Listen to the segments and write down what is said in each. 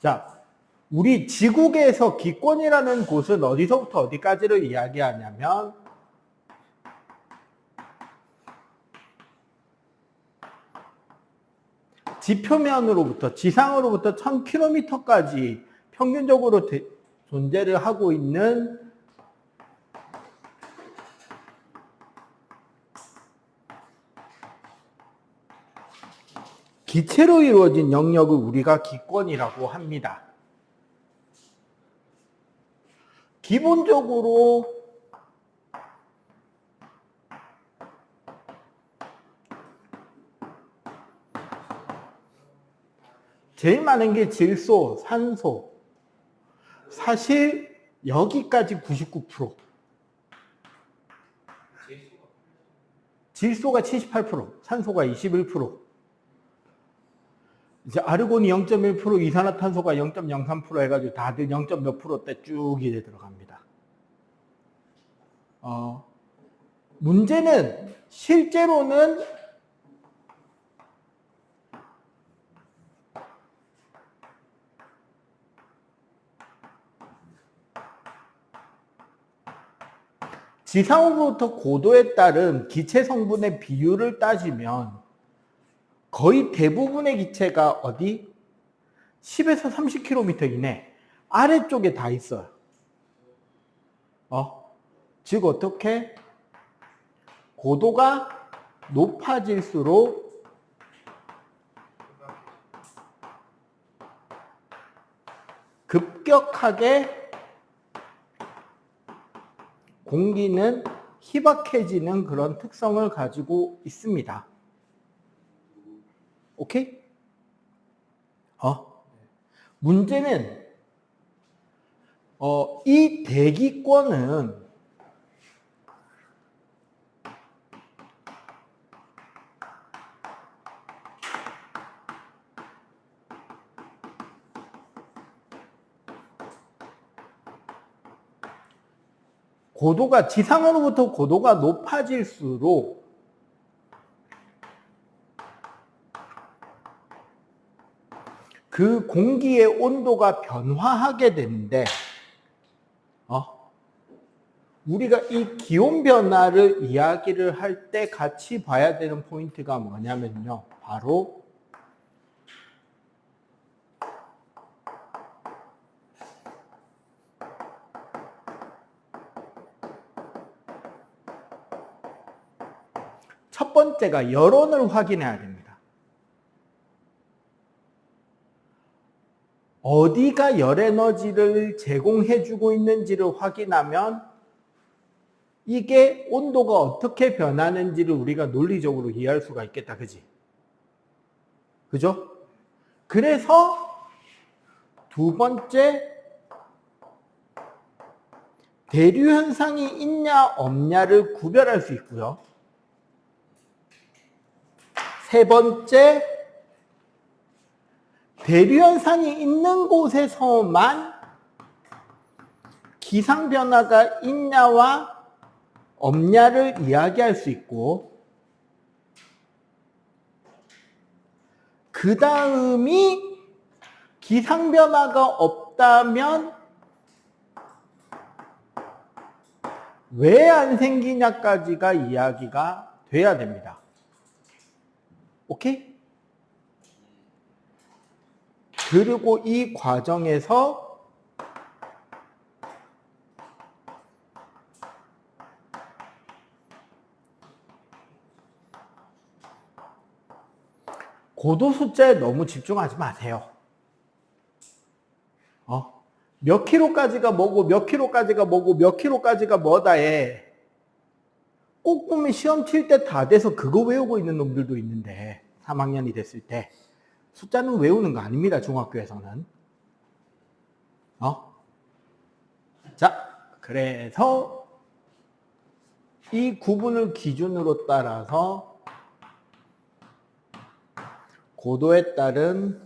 자, 우리 지구계에서 기권이라는 곳은 어디서부터 어디까지를 이야기하냐면 지표면으로부터 지상으로부터 1000km까지 평균적으로 존재를 하고 있는 기체로 이루어진 영역을 우리가 기권이라고 합니다. 기본적으로 제일 많은 게 질소, 산소. 사실 여기까지 99%. 질소가 78%, 산소가 21%. 이제 아르곤이 0.1%, 이산화탄소가 0.03% 해가지고 다들 0. 몇 %대 쭉 이제 들어갑니다. 문제는 실제로는 지상으로부터 고도에 따른 기체 성분의 비율을 따지면 거의 대부분의 기체가 어디? 10에서 30km 이내 아래쪽에 다 있어요. 즉 어떻게? 고도가 높아질수록 급격하게 공기는 희박해지는 그런 특성을 가지고 있습니다. 오케이? 문제는 이 대기권은 고도가 지상으로부터 고도가 높아질수록 그 공기의 온도가 변화하게 되는데 우리가 이 기온 변화를 이야기를 할 때 같이 봐야 되는 포인트가 뭐냐면요. 바로 첫 번째가 여론을 확인해야 됩니다. 어디가 열에너지를 제공해주고 있는지를 확인하면 이게 온도가 어떻게 변하는지를 우리가 논리적으로 이해할 수가 있겠다. 그지? 그죠? 그래서 두 번째, 대류 현상이 있냐 없냐를 구별할 수 있고요. 세 번째, 대류 현상이 있는 곳에서만 기상 변화가 있냐와 없냐를 이야기할 수 있고, 그 다음이 기상 변화가 없다면 왜 안 생기냐까지가 이야기가 돼야 됩니다. 오케이? 그리고 이 과정에서 고도 숫자에 너무 집중하지 마세요. 몇 킬로까지가 뭐고 몇 킬로까지가 뭐고 몇 킬로까지가 뭐다에 꼭 보면 시험 칠 때 다 돼서 그거 외우고 있는 놈들도 있는데 3학년이 됐을 때 숫자는 외우는 거 아닙니다. 중학교에서는. 자, 그래서 이 구분을 기준으로 따라서 고도에 따른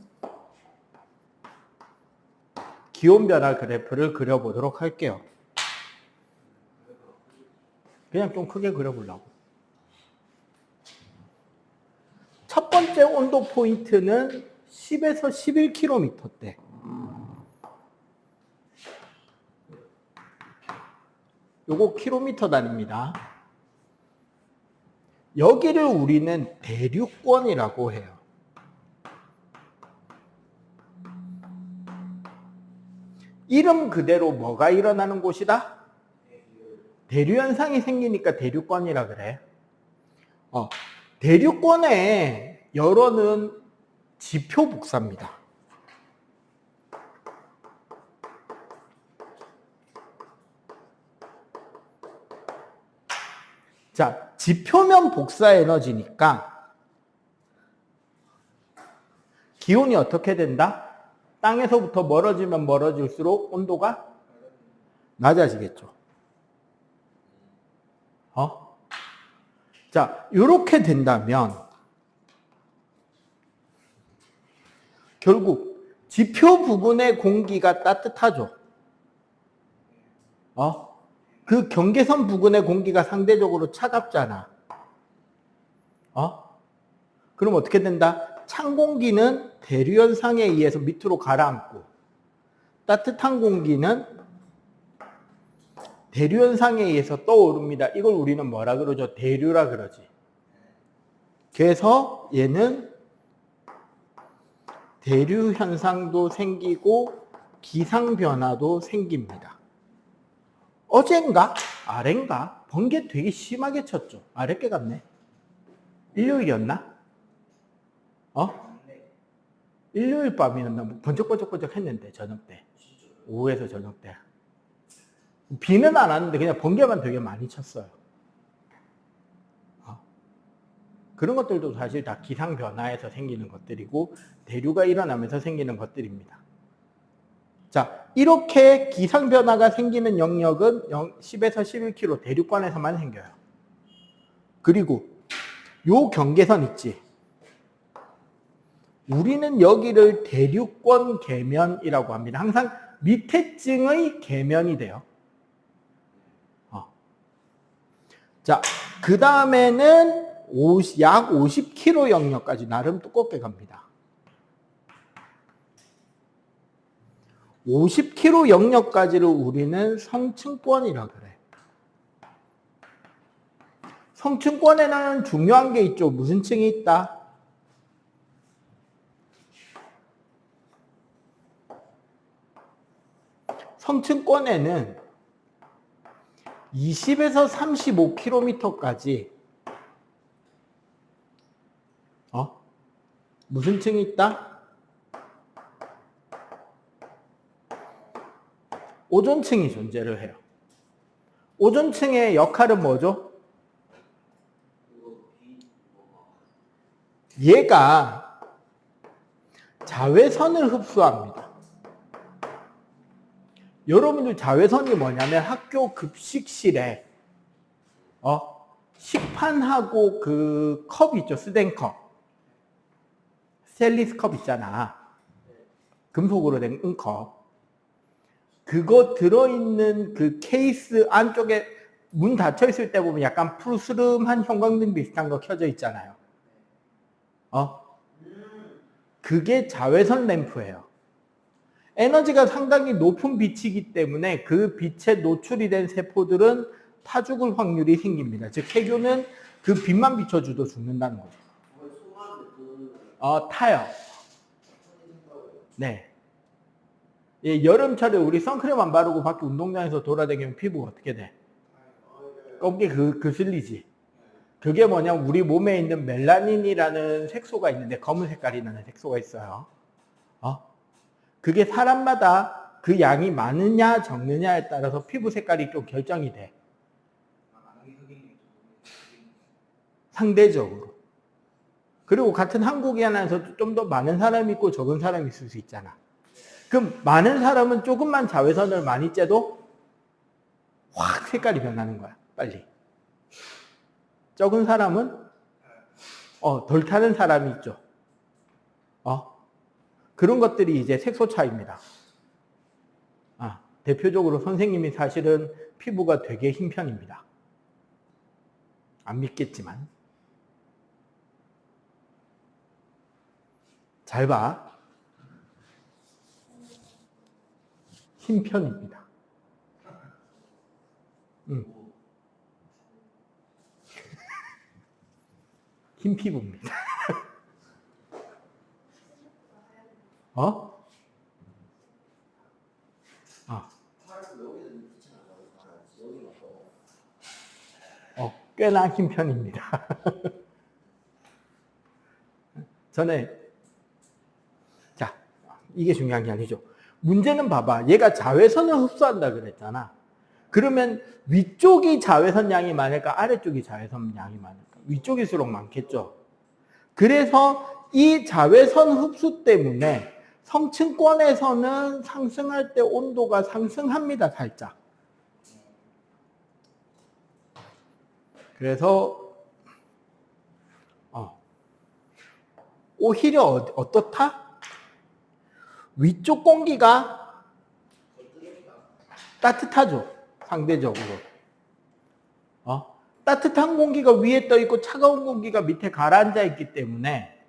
기온 변화 그래프를 그려보도록 할게요. 그냥 좀 크게 그려보려고. 첫 번째 온도 포인트는 10에서 11km대. 요거 킬로미터 단위입니다. 여기를 우리는 대류권이라고 해요. 이름 그대로 뭐가 일어나는 곳이다? 대류 현상이 생기니까 대류권이라 그래. 대류권의 열어는 지표 복사입니다. 자, 지표면 복사 에너지니까 기온이 어떻게 된다? 땅에서부터 멀어지면 멀어질수록 온도가 낮아지겠죠. 자, 이렇게 된다면 결국 지표 부근의 공기가 따뜻하죠. 그 경계선 부근의 공기가 상대적으로 차갑잖아. 그럼 어떻게 된다? 찬 공기는 대류 현상에 의해서 밑으로 가라앉고 따뜻한 공기는 대류 현상에 의해서 떠오릅니다. 이걸 우리는 뭐라 그러죠? 대류라 그러지. 그래서 얘는 대류 현상도 생기고 기상 변화도 생깁니다. 어젠가? 아랜가? 번개 되게 심하게 쳤죠. 아랫게 같네. 일요일이었나? 일요일 밤이었나? 뭐 번쩍번쩍번쩍 했는데, 저녁 때. 오후에서 저녁 때. 비는 안 왔는데 그냥 번개만 되게 많이 쳤어요. 그런 것들도 사실 다 기상 변화에서 생기는 것들이고 대류가 일어나면서 생기는 것들입니다. 자, 이렇게 기상 변화가 생기는 영역은 10에서 11km 대류권에서만 생겨요. 그리고 요 경계선 있지. 우리는 여기를 대류권 계면이라고 합니다. 항상 밑에 층의 계면이 돼요. 자, 그 다음에는 약 50km 영역까지 나름 두껍게 갑니다. 50km 영역까지를 우리는 성층권이라 그래. 성층권에는 중요한 게 있죠. 무슨 층이 있다? 성층권에는 20에서 35km까지 무슨 층이 있다? 오존층이 존재를 해요. 오존층의 역할은 뭐죠? 얘가 자외선을 흡수합니다. 여러분들 자외선이 뭐냐면 학교 급식실에 식판하고 그 컵 있죠. 스텐컵. 스테인리스 컵 있잖아. 금속으로 된 은컵. 그거 들어있는 그 케이스 안쪽에 문 닫혀 있을 때 보면 약간 푸르스름한 형광등 비슷한 거 켜져 있잖아요. 그게 자외선 램프예요. 에너지가 상당히 높은 빛이기 때문에 그 빛에 노출이 된 세포들은 타 죽을 확률이 생깁니다. 즉 해교는 그 빛만 비춰줘도 죽는다는 거죠. 타요. 네. 예, 여름철에 우리 선크림 안 바르고 밖에 운동장에서 돌아다니면 피부가 어떻게 돼? 검게 그슬리지. 그게 뭐냐면 우리 몸에 있는 멜라닌이라는 색소가 있는데 검은 색깔이 나는 색소가 있어요. 그게 사람마다 그 양이 많으냐 적느냐에 따라서 피부 색깔이 좀 결정이 돼. 상대적으로. 그리고 같은 한국이 안에서 좀 더 많은 사람이 있고 적은 사람이 있을 수 있잖아. 그럼 많은 사람은 조금만 자외선을 많이 쬐도 확 색깔이 변하는 거야. 빨리. 적은 사람은 덜 타는 사람이 있죠. 그런 것들이 이제 색소 차이입니다. 대표적으로 선생님이 사실은 피부가 되게 흰 편입니다. 안 믿겠지만. 잘 봐. 흰 편입니다. 흰 피부입니다. 어? 꽤나 흰 편입니다. 전에, 자, 이게 중요한 게 아니죠. 문제는 봐봐. 얘가 자외선을 흡수한다 그랬잖아. 그러면 위쪽이 자외선 양이 많을까? 아래쪽이 자외선 양이 많을까? 위쪽일수록 많겠죠. 그래서 이 자외선 흡수 때문에 성층권에서는 상승할 때 온도가 상승합니다, 살짝. 그래서 오히려 어떻다? 위쪽 공기가 따뜻하죠, 상대적으로. 따뜻한 공기가 위에 떠 있고 차가운 공기가 밑에 가라앉아 있기 때문에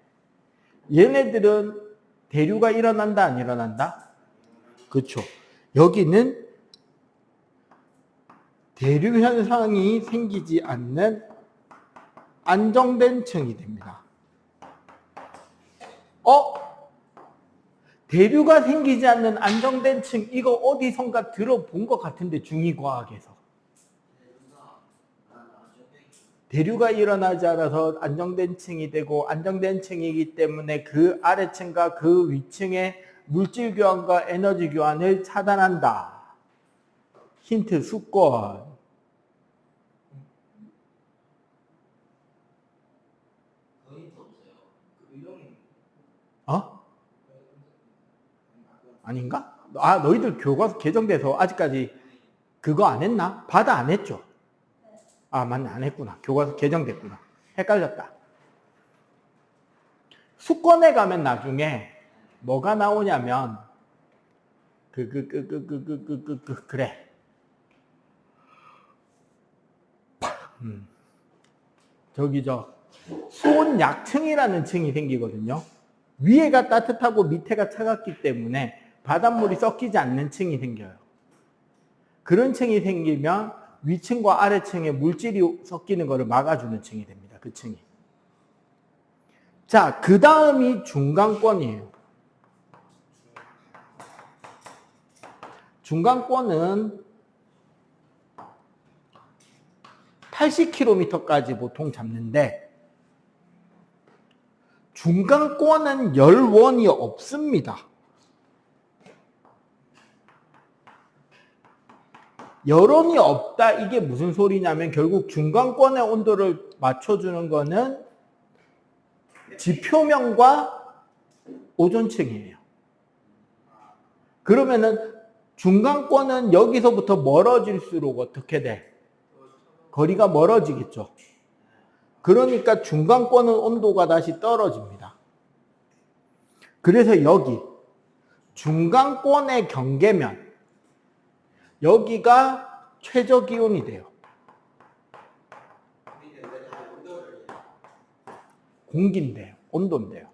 얘네들은 대류가 일어난다, 안 일어난다? 그렇죠. 여기는 대류 현상이 생기지 않는 안정된 층이 됩니다. 대류가 생기지 않는 안정된 층, 이거 어디선가 들어본 것 같은데, 중위과학에서. 대류가 일어나지 않아서 안정된 층이 되고, 안정된 층이기 때문에 그 아래층과 그 위층의 물질 교환과 에너지 교환을 차단한다. 힌트, 수권. 아닌가? 너희들 교과서 개정돼서 아직까지 그거 안 했나? 받아 안 했죠? 맞네, 안 했구나. 교과서 개정됐구나. 헷갈렸다. 수권에 가면 나중에 뭐가 나오냐면, 그래. 수온 약층이라는 층이 생기거든요. 위에가 따뜻하고 밑에가 차갑기 때문에 바닷물이 섞이지 않는 층이 생겨요. 그런 층이 생기면 위층과 아래층에 물질이 섞이는 것을 막아주는 층이 됩니다. 그 층이. 자, 그 다음이 중간권이에요. 중간권은 80km까지 보통 잡는데, 중간권은 열원이 없습니다. 열원이 없다, 이게 무슨 소리냐면 결국 중간권의 온도를 맞춰주는 거는 지표면과 오존층이에요. 그러면은 중간권은 여기서부터 멀어질수록 어떻게 돼? 거리가 멀어지겠죠. 그러니까 중간권은 온도가 다시 떨어집니다. 그래서 여기 중간권의 경계면, 여기가 최저 기온이 돼요. 공기인데요. 온도인데요.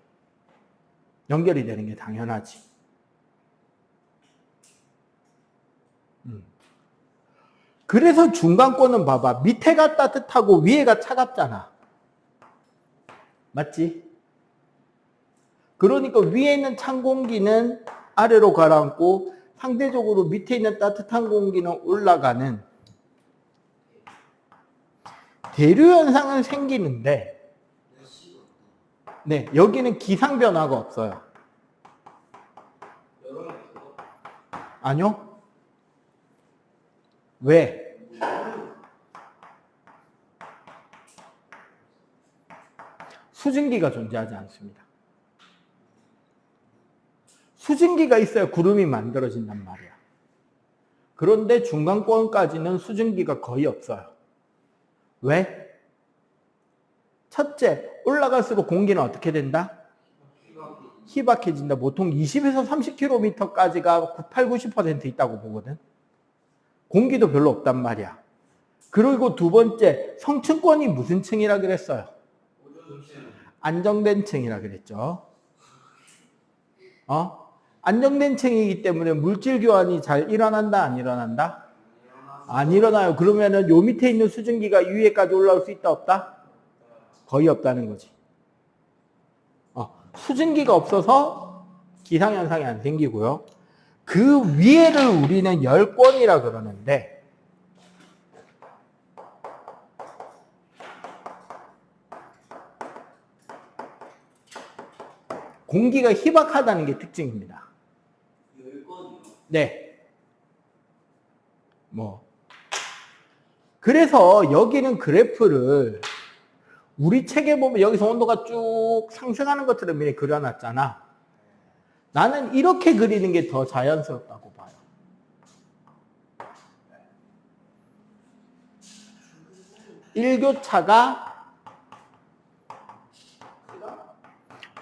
연결이 되는 게 당연하지. 그래서 중간권은 봐봐. 밑에가 따뜻하고 위에가 차갑잖아. 맞지? 그러니까 위에 있는 찬 공기는 아래로 가라앉고 상대적으로 밑에 있는 따뜻한 공기는 올라가는 대류 현상은 생기는데, 네, 여기는 기상 변화가 없어요. 아니요? 왜? 수증기가 존재하지 않습니다. 수증기가 있어야 구름이 만들어진단 말이야. 그런데 중간권까지는 수증기가 거의 없어요. 왜? 첫째, 올라갈수록 공기는 어떻게 된다? 희박해진다. 보통 20에서 30km까지가 8, 90% 있다고 보거든. 공기도 별로 없단 말이야. 그리고 두 번째, 성층권이 무슨 층이라 그랬어요? 안정된 층이라 그랬죠. 안정된 층이기 때문에 물질 교환이 잘 일어난다, 안 일어난다? 안 일어나요. 그러면은 요 밑에 있는 수증기가 위에까지 올라올 수 있다, 없다? 거의 없다는 거지. 수증기가 없어서 기상현상이 안 생기고요. 그 위에를 우리는 열권이라 그러는데, 공기가 희박하다는 게 특징입니다. 열권이요? 네. 그래서 여기는 그래프를 우리 책에 보면 여기서 온도가 쭉 상승하는 것처럼 이렇게 그려놨잖아. 나는 이렇게 그리는 게 더 자연스럽다고 봐요. 일교차가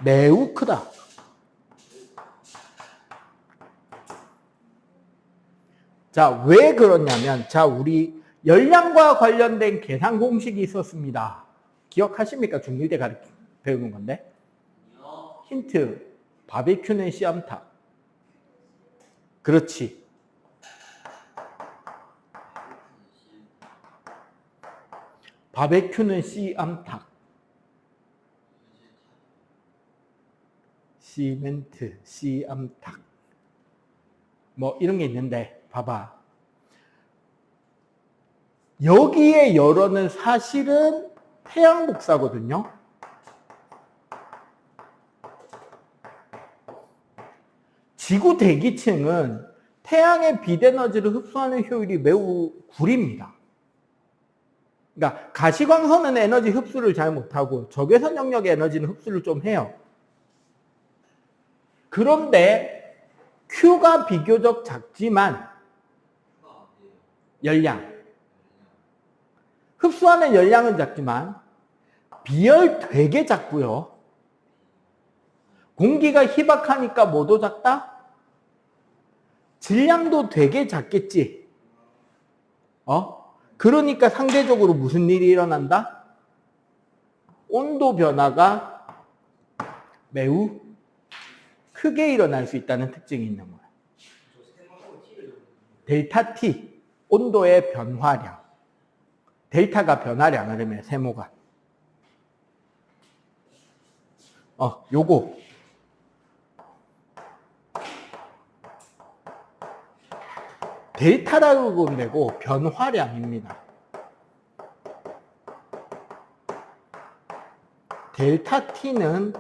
매우 크다. 자, 왜 그러냐면, 자, 우리 열량과 관련된 계산 공식이 있었습니다. 기억하십니까? 중1 때 배우는 건데. 힌트. 바베큐는 씨암탉. 그렇지. 바베큐는 씨암탉. 시멘트, 씨암탉. 이런 게 있는데, 봐봐. 여기에 열어는 사실은 태양 복사거든요. 지구 대기층은 태양의 빛 에너지를 흡수하는 효율이 매우 구립니다. 그러니까 가시광선은 에너지 흡수를 잘 못하고 적외선 영역의 에너지는 흡수를 좀 해요. 그런데 Q가 비교적 작지만 열량, 흡수하는 열량은 작지만 비열 되게 작고요. 공기가 희박하니까 뭐도 작다? 질량도 되게 작겠지. 그러니까 상대적으로 무슨 일이 일어난다? 온도 변화가 매우 크게 일어날 수 있다는 특징이 있는 거야. 델타 T, 온도의 변화량. 델타가 변화량을 의미해, 세모가. 요거. 델타라고 보면 되고 변화량입니다. 델타 T는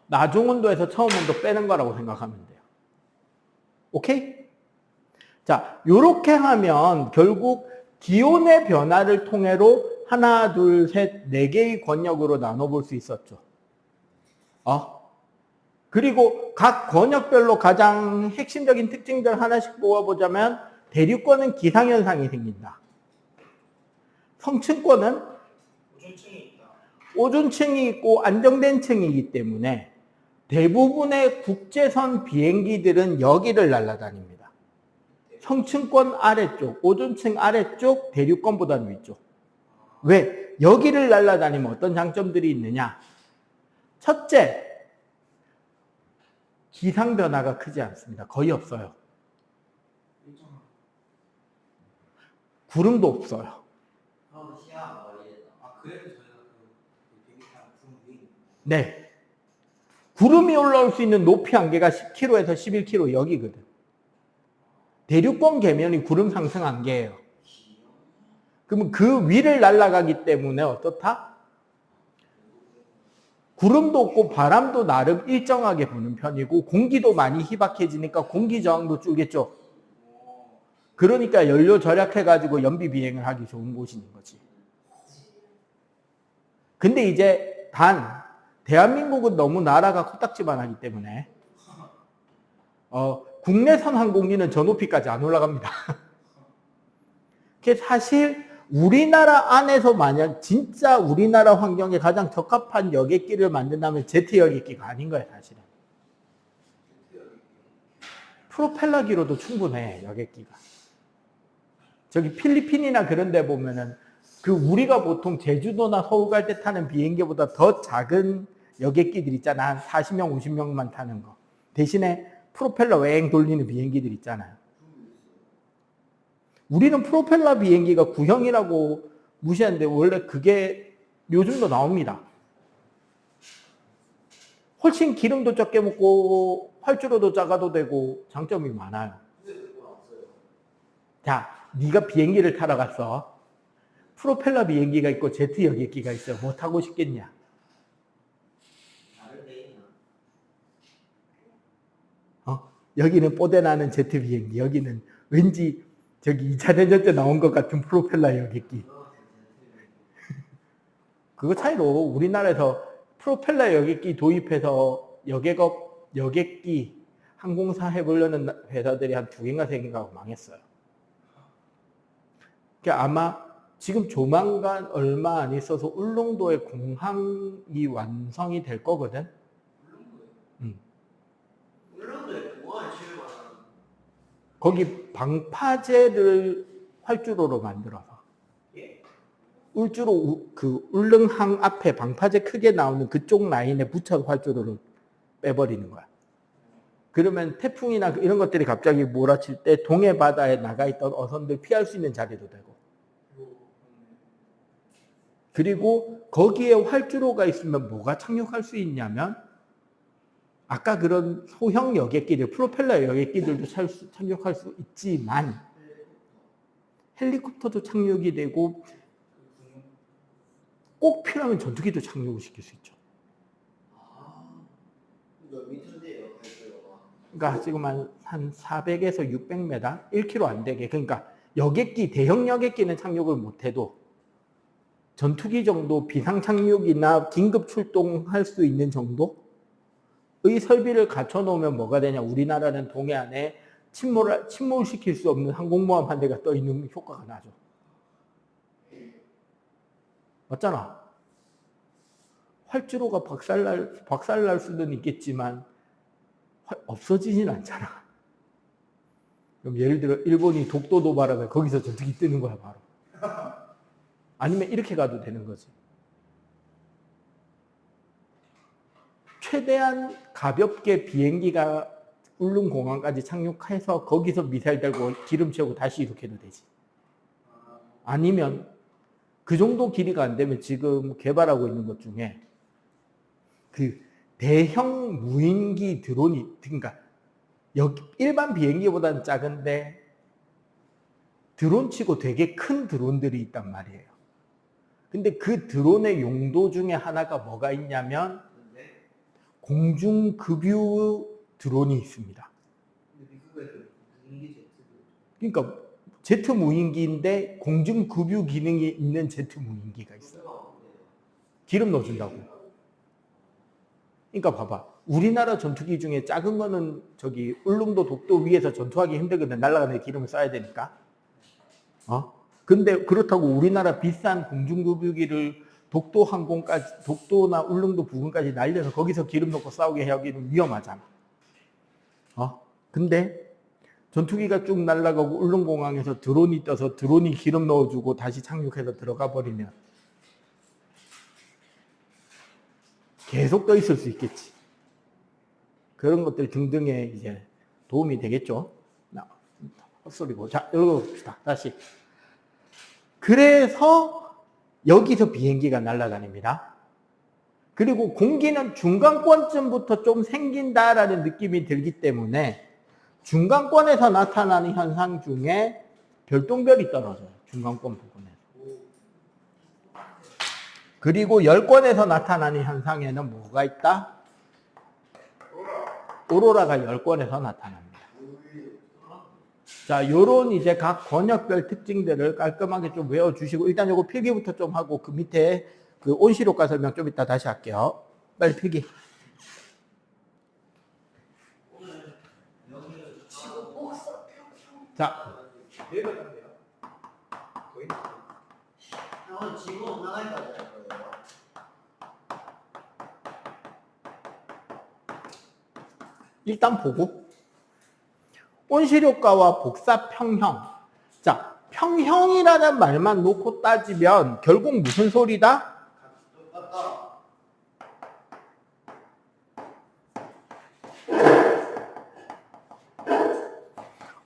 나중 온도에서 처음 온도 빼는 거라고 생각하면 돼요. 오케이? 자, 요렇게 하면 결국 기온의 변화를 통해로 하나, 둘, 셋, 네 개의 권역으로 나눠볼 수 있었죠. 그리고 각 권역별로 가장 핵심적인 특징들 하나씩 뽑아보자면 대륙권은 기상현상이 생긴다. 성층권은 오존층이 있고 안정된 층이기 때문에 대부분의 국제선 비행기들은 여기를 날아다닙니다. 성층권 아래쪽, 오존층 아래쪽, 대륙권보다는 위쪽. 왜? 여기를 날아다니면 어떤 장점들이 있느냐? 첫째, 기상 변화가 크지 않습니다. 거의 없어요. 구름도 없어요. 네. 구름이 올라올 수 있는 높이 한계가 10km에서 11km 여기거든. 대륙권 계면이 구름 상승 한계예요. 그러면 그 위를 날아가기 때문에 어떻다? 구름도 없고 바람도 나름 일정하게 부는 편이고 공기도 많이 희박해지니까 공기 저항도 줄겠죠. 그러니까 연료 절약해가지고 연비 비행을 하기 좋은 곳인 거지. 근데 이제 대한민국은 너무 나라가 코딱지만 하기 때문에 국내선 항공기는 저 높이까지 안 올라갑니다. 그게 사실 우리나라 안에서 만약 진짜 우리나라 환경에 가장 적합한 여객기를 만든다면 제트 여객기가 아닌 거예요, 사실은. 프로펠러기로도 충분해, 여객기가. 저기 필리핀이나 그런 데 보면은 우리가 보통 제주도나 서울 갈 때 타는 비행기보다 더 작은 여객기들 있잖아. 한 40명, 50명만 타는 거. 대신에 프로펠러 웽 돌리는 비행기들 있잖아요. 우리는 프로펠러 비행기가 구형이라고 무시하는데 원래 그게 요즘도 나옵니다. 훨씬 기름도 적게 먹고 활주로도 작아도 되고 장점이 많아요. 자, 네가 비행기를 타러 갔어. 프로펠러 비행기가 있고 제트 여객기가 있어. 뭐 타고 싶겠냐? 여기는 뽀대나는 제트 비행기, 여기는 왠지 저기 2차 대전 때 나온 것 같은 프로펠러 여객기. 그거 차이로 우리나라에서 프로펠러 여객기 도입해서 여객기 항공사 해보려는 회사들이 한 2개인가 3개인가 하고 망했어요. 그러니까 아마 지금 조만간 얼마 안 있어서 울릉도에 공항이 완성이 될 거거든. 울릉도에 공항을 지을 만한 거기 방파제를 활주로로 만들어서 울주로 그 울릉항 앞에 방파제 크게 나오는 그쪽 라인에 붙여서 활주로를 빼버리는 거야. 그러면 태풍이나 이런 것들이 갑자기 몰아칠 때 동해 바다에 나가 있던 어선들 피할 수 있는 자리도 되고. 그리고 거기에 활주로가 있으면 뭐가 착륙할 수 있냐면 아까 그런 소형 여객기들, 프로펠러 여객기들도 착륙할 수 있지만 헬리콥터도 착륙이 되고 꼭 필요하면 전투기도 착륙을 시킬 수 있죠. 몇 미터인데요, 발표가? 그러니까 지금 한 400에서 600m, 1km 안 되게. 그러니까 여객기, 대형 여객기는 착륙을 못해도 전투기 정도 비상 착륙이나 긴급 출동할 수 있는 정도의 설비를 갖춰 놓으면 뭐가 되냐? 우리나라는 동해안에 침몰시킬 수 없는 항공모함 한 대가 떠 있는 효과가 나죠. 맞잖아. 활주로가 박살날 수는 있겠지만 없어지진 않잖아. 그럼 예를 들어 일본이 독도 도발하면 거기서 전투기 뜨는 거야 바로. 아니면 이렇게 가도 되는 거지. 최대한 가볍게 비행기가 울릉공항까지 착륙해서 거기서 미사일 달고 기름 채우고 다시 이륙해도 되지. 아니면 그 정도 길이가 안 되면 지금 개발하고 있는 것 중에 그 대형 무인기 드론이, 그러니까 일반 비행기보다는 작은데 드론치고 되게 큰 드론들이 있단 말이에요. 근데 그 드론의 용도 중에 하나가 뭐가 있냐면 공중급유 드론이 있습니다. 그러니까 제트 무인기인데 공중급유 기능이 있는 제트 무인기가 있어요. 기름 넣어준다고. 그러니까 봐봐. 우리나라 전투기 중에 작은 거는 저기 울릉도 독도 위에서 전투하기 힘들거든. 날아가는 기름을 써야 되니까. 근데 그렇다고 우리나라 비싼 공중급유기를 독도 항공까지, 독도나 울릉도 부근까지 날려서 거기서 기름 넣고 싸우게 하기는 위험하잖아. 근데 전투기가 쭉 날아가고 울릉공항에서 드론이 떠서 드론이 기름 넣어주고 다시 착륙해서 들어가 버리면 계속 떠 있을 수 있겠지. 그런 것들 등등에 이제 도움이 되겠죠. 헛소리고. 자, 읽어봅시다. 다시. 그래서 여기서 비행기가 날아다닙니다. 그리고 공기는 중간권쯤부터 좀 생긴다라는 느낌이 들기 때문에 중간권에서 나타나는 현상 중에 별똥별이 떨어져요. 중간권 부분에서. 그리고 열권에서 나타나는 현상에는 뭐가 있다? 오로라가 열권에서 나타납니다. 자, 요런 이제 각 권역별 특징들을 깔끔하게 좀 외워주시고, 일단 요거 필기부터 좀 하고, 그 밑에 그 온실효과 설명 좀 이따 다시 할게요. 빨리 필기. 자. 지금 나갈까지 할 거예요. 일단 보고. 온실효과와 복사평형. 자, 평형이라는 말만 놓고 따지면 결국 무슨 소리다?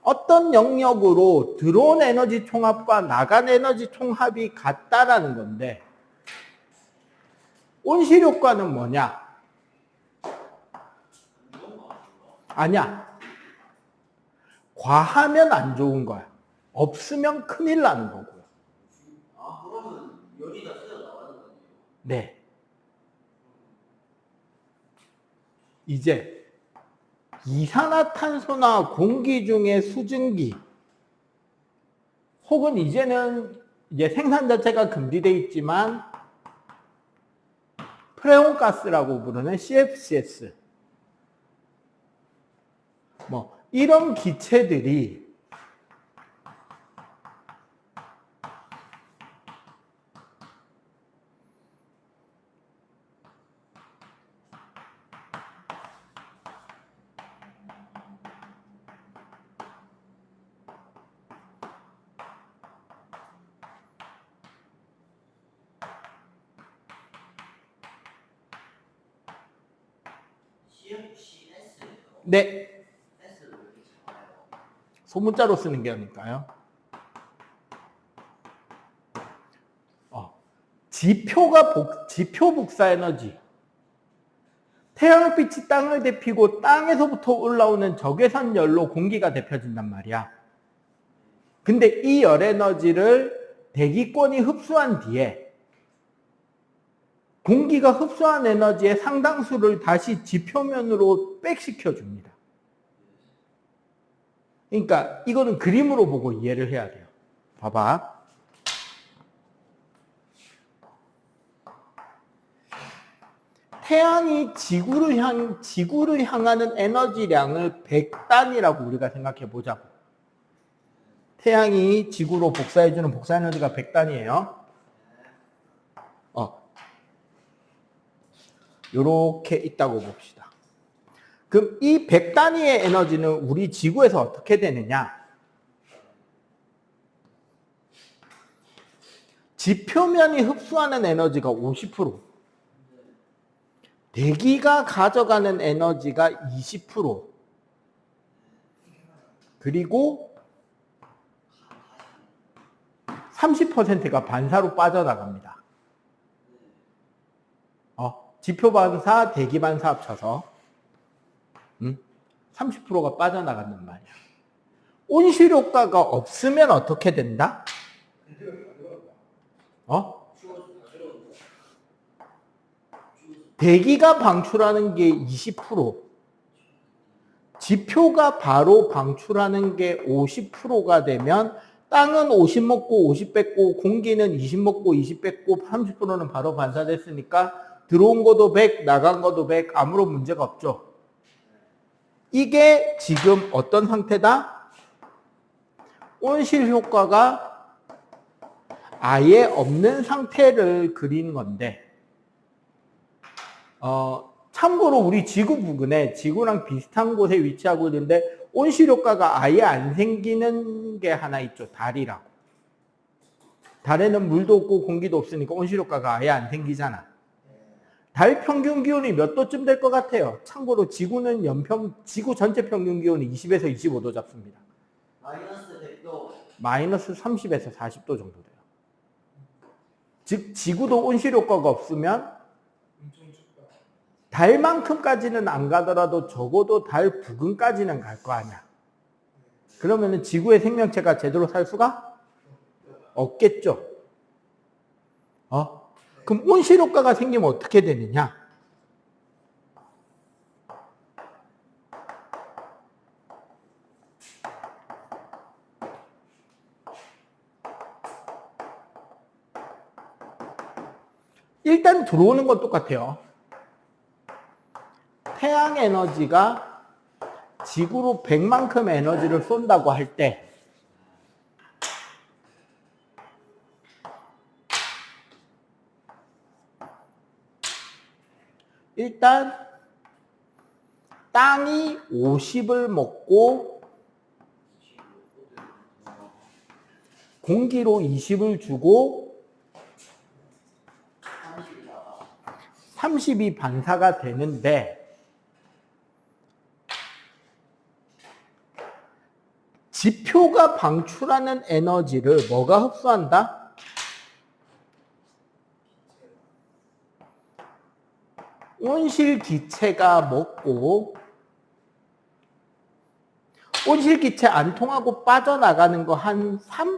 어떤 영역으로 들어온 에너지 총합과 나간 에너지 총합이 같다라는 건데, 온실효과는 뭐냐? 아니야. 과하면 안 좋은 거야. 없으면 큰일 나는 거고요. 아, 그러면 열이 다 쏟아 나가는 거네요. 네. 이제 이산화탄소나 공기 중에 수증기 혹은 이제는 이제 생산 자체가 금지되어 있지만 프레온가스라고 부르는 CFCs 뭐 이런 기체들이 CFCS? 네, S를 왜 이렇게 작아요? 소문자로 쓰는 게니까요. 지표 복사 에너지. 태양빛이 땅을 데피고 땅에서부터 올라오는 적외선 열로 공기가 데펴진단 말이야. 근데 이 열 에너지를 대기권이 흡수한 뒤에 공기가 흡수한 에너지의 상당수를 다시 지표면으로 백시켜 줍니다. 그러니까 이거는 그림으로 보고 이해를 해야 돼요. 봐봐. 태양이 지구를 향하는 에너지량을 100단이라고 우리가 생각해 보자고. 태양이 지구로 복사해주는 복사 에너지가 100단이에요. 요렇게 있다고 봅시다. 그럼 이 100단위의 에너지는 우리 지구에서 어떻게 되느냐? 지표면이 흡수하는 에너지가 50%, 대기가 가져가는 에너지가 20%, 그리고 30%가 반사로 빠져나갑니다. 지표 반사, 대기 반사 합쳐서 30%가 빠져나간단 말이야. 온실효과가 없으면 어떻게 된다? 대기가 방출하는 게 20%, 지표가 바로 방출하는 게 50%가 되면 땅은 50 먹고 50 뺐고 공기는 20 먹고 20 뺐고 30%는 바로 반사됐으니까 들어온 것도 100, 나간 것도 100, 아무런 문제가 없죠. 이게 지금 어떤 상태다? 온실 효과가 아예 없는 상태를 그린 건데, 참고로 우리 지구 부근에 지구랑 비슷한 곳에 위치하고 있는데 온실 효과가 아예 안 생기는 게 하나 있죠. 달이라고. 달에는 물도 없고 공기도 없으니까 온실 효과가 아예 안 생기잖아. 달 평균 기온이 몇 도쯤 될 것 같아요? 참고로 지구는 지구 전체 평균 기온이 20에서 25도 잡습니다. 마이너스 100도. 마이너스 30에서 40도 정도 돼요. 즉 지구도 온실 효과가 없으면 달만큼까지는 안 가더라도 적어도 달 부근까지는 갈 거 아니야. 그러면은 지구의 생명체가 제대로 살 수가 없겠죠. 그럼 온실 효과가 생기면 어떻게 되느냐? 일단 들어오는 건 똑같아요. 태양 에너지가 지구로 100만큼 에너지를 쏜다고 할 때 일단 땅이 50을 먹고 공기로 20을 주고 30이 반사가 되는데 지표가 방출하는 에너지를 뭐가 흡수한다? 온실 기체가 먹고 온실 기체 안 통하고 빠져나가는 거 한 3?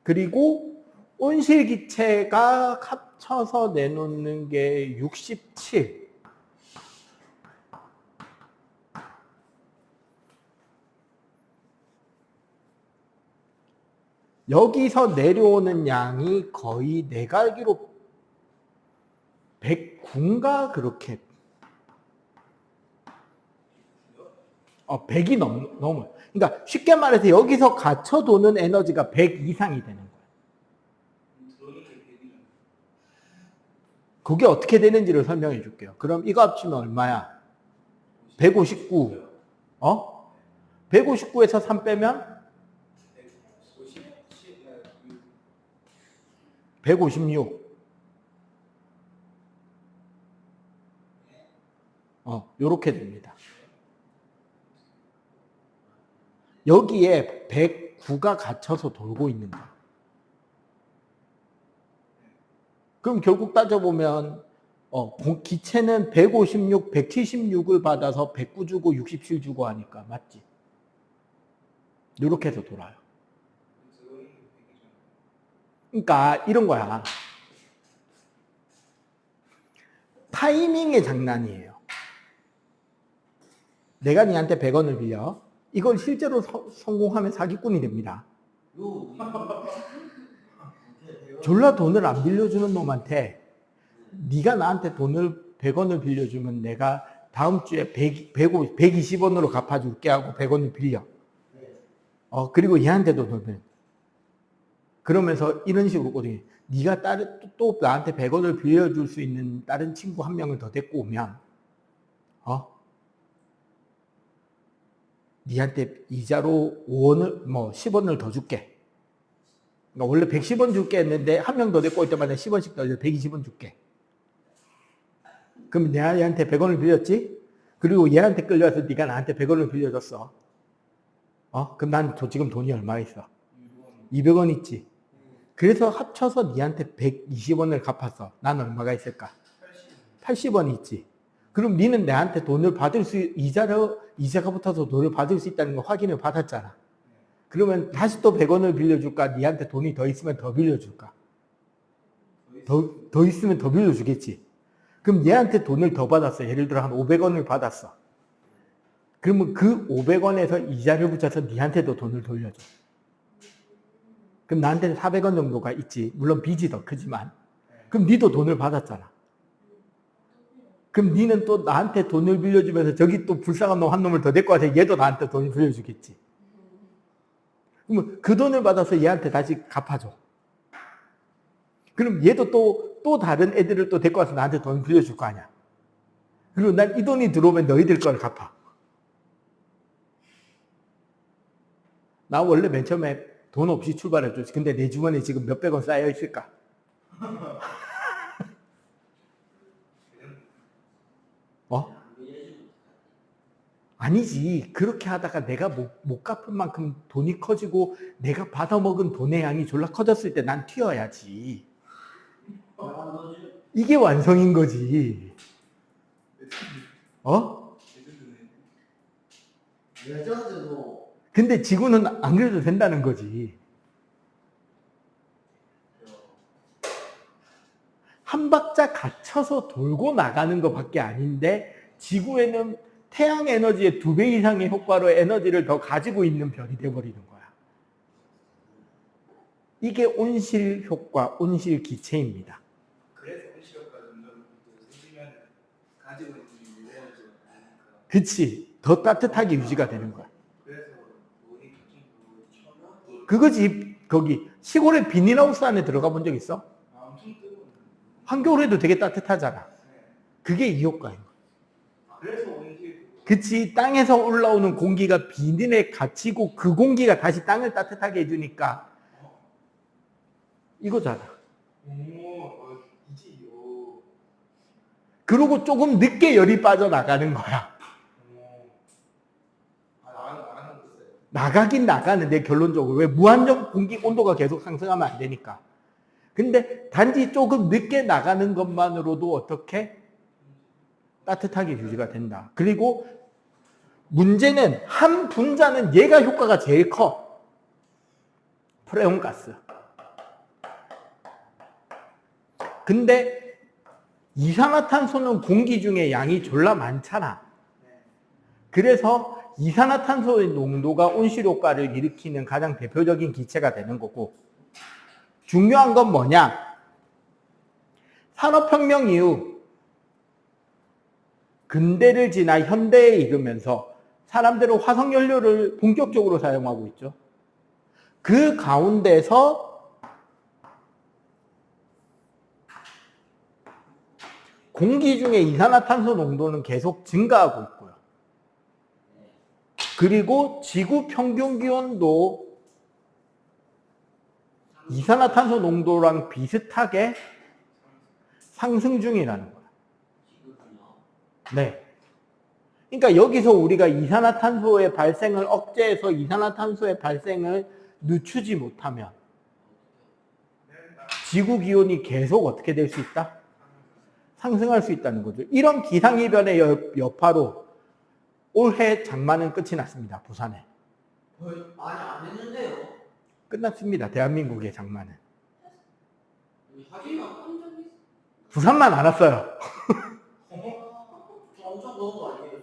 그리고 온실 기체가 합쳐서 내놓는 게 67. 여기서 내려오는 양이 거의 내가 알기로 109인가 그렇게 100이 넘어요. 그러니까 쉽게 말해서 여기서 갇혀 도는 에너지가 100 이상이 되는 거예요. 그게 어떻게 되는지를 설명해 줄게요. 그럼 이거 합치면 얼마야? 159. 159에서 3 빼면 156. 요렇게 됩니다. 여기에 109가 갇혀서 돌고 있는 거야. 그럼 결국 따져보면 기체는 156, 176을 받아서 109 주고 67 주고 하니까 맞지? 이렇게 해서 돌아요. 그러니까 이런 거야. 타이밍의 장난이에요. 내가 니한테 100원을 빌려. 이걸 실제로 성공하면 사기꾼이 됩니다. 졸라 돈을 안 빌려주는 놈한테 네가 나한테 돈을 100원을 빌려주면 내가 다음 주에 120원으로 갚아줄게 하고 100원을 빌려. 그리고 얘한테도 돈을. 그러면서 이런 식으로 거든요. 네가 또 나한테 100원을 빌려줄 수 있는 다른 친구 한 명을 더 데리고 오면 니한테 이자로 5원을 10원을 더 줄게. 그러니까 원래 110원 줄게 했는데 한 명 더 데리고 올 때마다 10원씩 더 120원 줄게. 그럼 내가 얘한테 100원을 빌렸지? 그리고 얘한테 끌려와서 네가 나한테 100원을 빌려줬어. 그럼 난 지금 돈이 얼마 있어? 200원 있지. 그래서 합쳐서 니한테 120원을 갚았어. 난 얼마가 있을까? 80원이 있지. 그럼 니는 내한테 돈을 받을 이자가 붙어서 돈을 받을 수 있다는 거 확인을 받았잖아. 그러면 다시 또 100원을 빌려줄까? 니한테 돈이 더 있으면 더 빌려줄까? 더 있으면 더 빌려주겠지. 그럼 얘한테 돈을 더 받았어. 예를 들어 한 500원을 받았어. 그러면 그 500원에서 이자를 붙여서 니한테도 돈을 돌려줘. 그럼 나한테는 400원 정도가 있지. 물론 빚이 더 크지만. 그럼 니도 돈을 받았잖아. 그럼 니는 또 나한테 돈을 빌려주면서 저기 또 불쌍한 놈 한 놈을 더 데리고 와서 얘도 나한테 돈을 빌려주겠지. 그러면 그 돈을 받아서 얘한테 다시 갚아줘. 그럼 얘도 또 다른 애들을 또 데리고 와서 나한테 돈을 빌려줄 거 아니야. 그리고 난 이 돈이 들어오면 너희들 걸 갚아. 나 원래 맨 처음에 돈 없이 출발해줬지. 근데 내 주머니에 지금 몇백 원 쌓여 있을까? 아니지. 그렇게 하다가 내가 못 갚을 만큼 돈이 커지고 내가 받아먹은 돈의 양이 졸라 커졌을 때 난 튀어야지. 이게 완성인 거지. 근데 지구는 안 그래도 된다는 거지. 한 박자 갇혀서 돌고 나가는 것밖에 아닌데 지구에는 태양 에너지의 2배 이상의 효과로 에너지를 더 가지고 있는 별이 되어버리는 거야. 이게 온실 효과, 온실 기체입니다. 그래서 온실 효과 점점 생기면 가지고 있는 에너지가 되니까. 그치. 더 따뜻하게 유지가 되는 거야. 그래서 우리 기준으로 그거지. 거기 시골의 비닐하우스 안에 들어가 본 적 있어? 엄청 뜨거운. 한겨울에도 되게 따뜻하잖아. 그게 이 효과인 거야. 그래서 온실. 그치. 땅에서 올라오는 공기가 비닐에 갇히고 그 공기가 다시 땅을 따뜻하게 해주니까 이거잖아. 이지요. 그리고 조금 늦게 열이 빠져나가는 거야. 나가긴 나가는데 결론적으로 왜 무한정 공기 온도가 계속 상승하면 안 되니까. 근데 단지 조금 늦게 나가는 것만으로도 어떻게 따뜻하게 유지가 된다. 그리고 문제는 한 분자는 얘가 효과가 제일 커. 프레온가스. 근데 이산화탄소는 공기 중에 양이 졸라 많잖아. 그래서 이산화탄소의 농도가 온실효과를 일으키는 가장 대표적인 기체가 되는 거고, 중요한 건 뭐냐? 산업혁명 이후 근대를 지나 현대에 이르면서 사람들은 화석연료를 본격적으로 사용하고 있죠. 그 가운데서 공기 중에 이산화탄소 농도는 계속 증가하고 있고요. 그리고 지구 평균 기온도 이산화탄소 농도랑 비슷하게 상승 중이라는 거예요. 네. 그러니까 여기서 우리가 이산화탄소의 발생을 억제해서 이산화탄소의 발생을 늦추지 못하면 지구 기온이 계속 어떻게 될 수 있다? 상승할 수 있다는 거죠. 이런 기상이변의 여파로 올해 장마는 끝이 났습니다. 부산에. 많이 안 했는데요. 끝났습니다. 대한민국의 장마는. 하지만 부산만 안 왔어요. 엄청 더운 거 아니에요?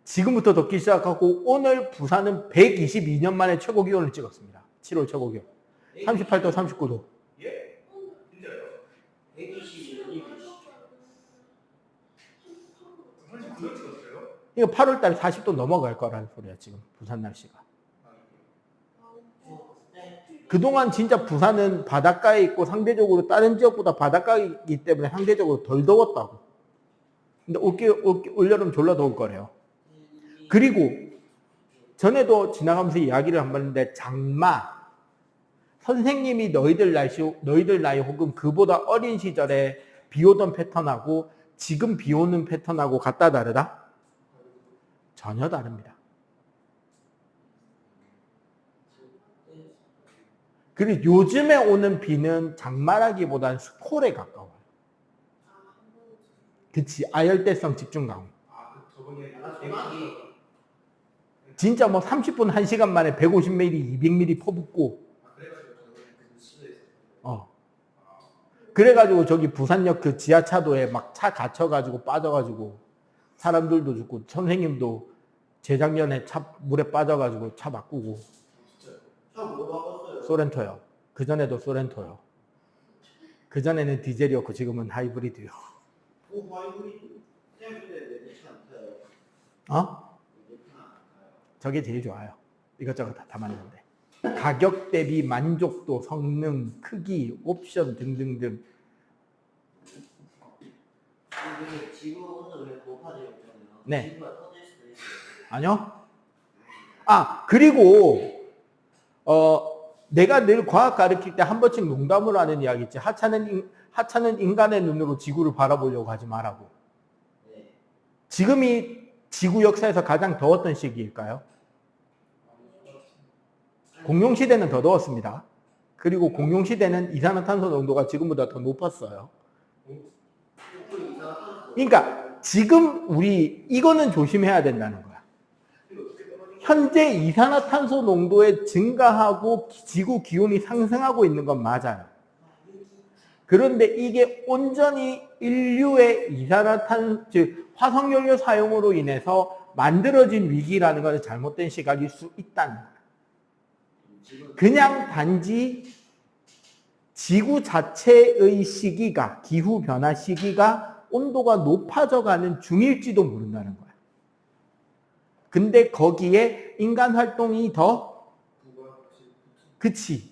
지금부터 덥기 시작하고 오늘 부산은 122년 만에 최고 기온을 찍었습니다. 7월 최고 기온. 38도, 39도. 예? 진짜요? 122년이 사실 그거 찍었어요? 이거 8월 달에 40도 넘어갈 거라는 소리야, 지금 부산 날씨가. 그동안 진짜 부산은 바닷가에 있고 상대적으로 다른 지역보다 바닷가에 있기 때문에 상대적으로 덜 더웠다고. 근데 올여름 졸라 더울 거래요. 그리고 전에도 지나가면서 이야기를 한번 했는데 장마, 선생님이 너희들 나이 혹은 그보다 어린 시절에 비 오던 패턴하고 지금 비 오는 패턴하고 같다 다르다? 전혀 다릅니다. 그리고 요즘에 오는 비는 장마라기보다는 스콜에 가까워요. 그치, 아열대성 집중강우. 저번에 대박이. 진짜 뭐 30분, 1시간 만에 150mm, 200mm 퍼붓고. 그래가지고 저번에 그 시도했어요. 그래가지고 저기 부산역 그 지하차도에 막 차 갇혀가지고 빠져가지고 사람들도 죽고 선생님도 재작년에 차 물에 빠져가지고 차 바꾸고. 뭐 바꿨어요? 소렌토요. 그전에도 소렌토요. 그전에는 디젤이었고 지금은 하이브리드요. 오, 하이브리드. 생각보다 내차 안 타요. 어? 내차 안 타요. 저게 제일 좋아요. 이것저것 다 담았는데. 가격 대비 만족도, 성능, 크기, 옵션 등등등. 근데 지구 온도가 높아지고 있잖아요. 네. 지구가 터질 수도 있어요. 아니요? 아, 그리고 내가 늘 과학 가르칠 때 한 번씩 농담으로 하는 이야기 있지. 하찮은 인간의 눈으로 지구를 바라보려고 하지 말라고. 네. 지금이 지구 역사에서 가장 더웠던 시기일까요? 공룡시대는 더 더웠습니다. 그리고 공룡시대는 이산화탄소 농도가 지금보다 더 높았어요. 그러니까 지금 우리 이거는 조심해야 된다는 거야. 현재 이산화탄소 농도의 증가하고 지구 기온이 상승하고 있는 건 맞아요. 그런데 이게 온전히 인류의 즉 화석연료 사용으로 인해서 만들어진 위기라는 것은 잘못된 시각일 수 있다는 거예요. 그냥 단지 지구 자체의 시기가, 기후 변화 시기가 온도가 높아져가는 중일지도 모른다는 거야. 근데 거기에 인간 활동이 더, 그치.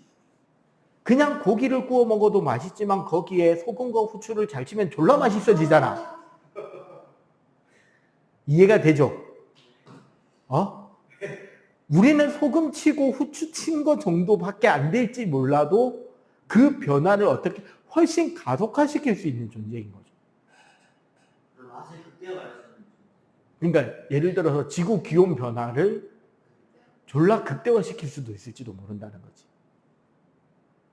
그냥 고기를 구워 먹어도 맛있지만 거기에 소금과 후추를 잘 치면 졸라 맛있어지잖아. 이해가 되죠? 우리는 소금 치고 후추 친 거 정도밖에 안 될지 몰라도 그 변화를 어떻게 훨씬 가속화시킬 수 있는 존재인 거죠. 맛을 극대화할 수 있는. 그러니까 예를 들어서 지구 기온 변화를 졸라 극대화시킬 수도 있을지도 모른다는 거지.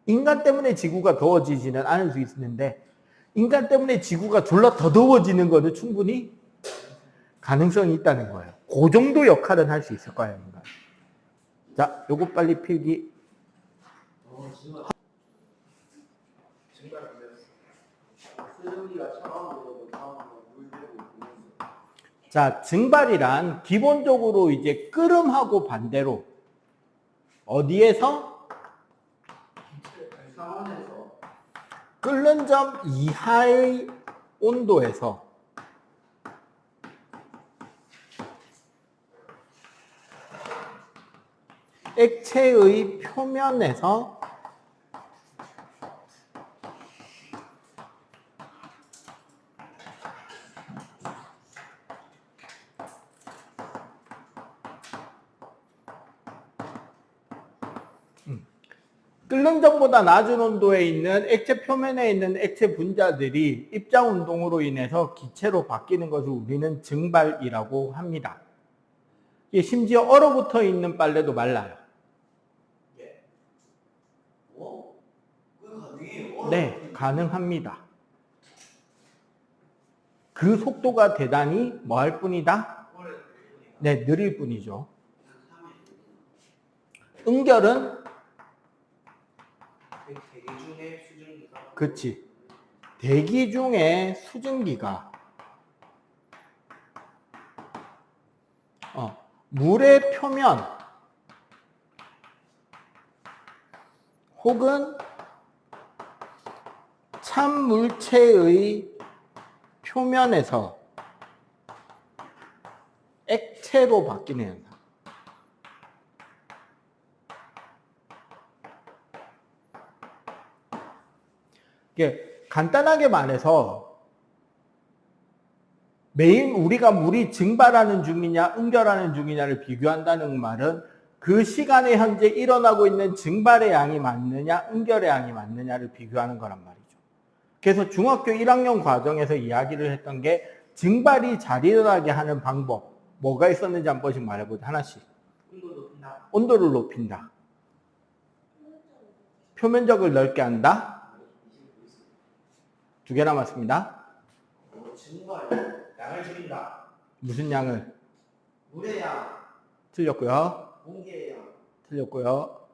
인간 때문에 지구가 더워지지는 않을 수 있는데 인간 때문에 지구가 졸라 더 더워지는 거는 충분히 가능성이 있다는 거예요. 그 정도 역할은 할 수 있을 거예요, 인간. 자, 요거 빨리 필기. 증발 안 됐어. 수증기가 차가운 다음으로 물 되고 있는 자, 증발이란 기본적으로 이제 끓음하고 반대로 어디에서? 상온에서 끓는 점 이하의 온도에서 액체의 표면에서 끓는 점보다 낮은 온도에 있는 액체 표면에 있는 액체 분자들이 입자 운동으로 인해서 기체로 바뀌는 것을 우리는 증발이라고 합니다. 이게 심지어 얼어붙어 있는 빨래도 말라요. 그게 가능해요? 네, 가능합니다. 그 속도가 대단히 뭐 할 뿐이다? 네, 느릴 뿐이죠. 응결은 대기 중에 수증기가 그치. 대기 중에 수증기가 물의 표면 혹은 찬물체의 표면에서 액체로 바뀌는 현상. 이게 간단하게 말해서 매일 우리가 물이 증발하는 중이냐 응결하는 중이냐를 비교한다는 말은 그 시간에 현재 일어나고 있는 증발의 양이 맞느냐 응결의 양이 맞느냐를 비교하는 거란 말이죠. 그래서 중학교 1학년 과정에서 이야기를 했던 게 증발이 잘 일어나게 하는 방법 뭐가 있었는지 한 번씩 말해보자. 하나씩. 온도를 높인다. 표면적을 넓게 한다. 두 개 남았습니다. 증발 양을 줄인다. 무슨 양을? 물의 양, 틀렸고요. 공기의 양, 틀렸고요.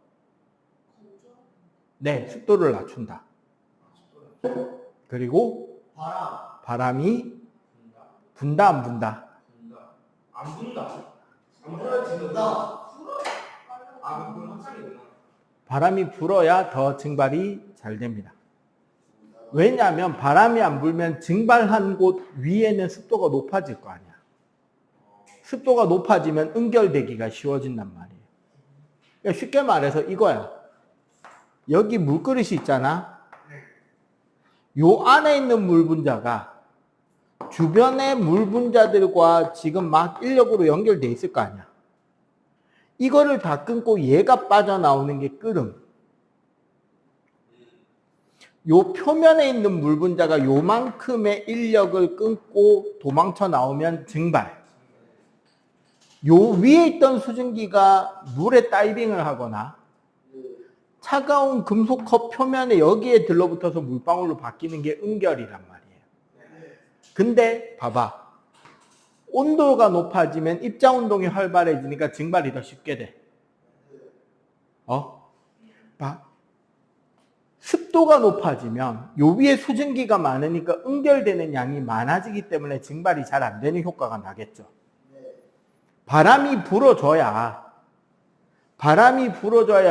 네, 습도를 낮춘다. 그리고 바람이 분다 안 분다? 안 분다. 안 분다. 그건 확실히구나. 바람이 불어야 더 증발이 잘 됩니다. 왜냐하면 바람이 안 불면 증발한 곳 위에는 습도가 높아질 거 아니야. 습도가 높아지면 응결되기가 쉬워진단 말이에요. 그러니까 쉽게 말해서 이거야. 여기 물그릇이 있잖아. 요 안에 있는 물 분자가 주변의 물 분자들과 지금 막 인력으로 연결돼 있을 거 아니야. 이거를 다 끊고 얘가 빠져나오는 게 끓음. 요 표면에 있는 물 분자가 요만큼의 인력을 끊고 도망쳐 나오면 증발. 요 위에 있던 수증기가 물에 다이빙을 하거나 차가운 금속컵 표면에 여기에 들러붙어서 물방울로 바뀌는 게 응결이란 말이에요. 근데 봐봐. 온도가 높아지면 입자 운동이 활발해지니까 증발이 더 쉽게 돼. 봐. 습도가 높아지면 요 위에 수증기가 많으니까 응결되는 양이 많아지기 때문에 증발이 잘 안 되는 효과가 나겠죠. 바람이 불어줘야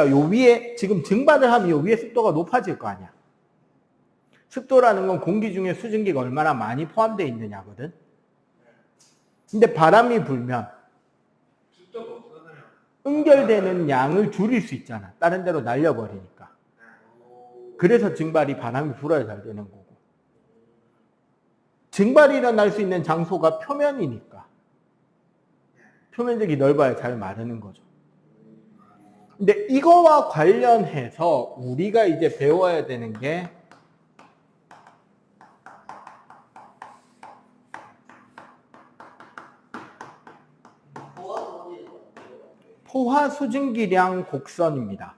요 위에 지금 증발을 하면 요 위에 습도가 높아질 거 아니야. 습도라는 건 공기 중에 수증기가 얼마나 많이 포함되어 있느냐거든. 근데 바람이 불면 습도가 없어서요. 응결되는 양을 줄일 수 있잖아. 다른 데로 날려버리니까. 그래서 증발이 바람이 불어야 잘 되는 거고. 증발이 일어날 수 있는 장소가 표면이니까. 표면적이 넓어야 잘 마르는 거죠. 근데 이거와 관련해서 우리가 이제 배워야 되는 게 포화 수증기량 곡선입니다.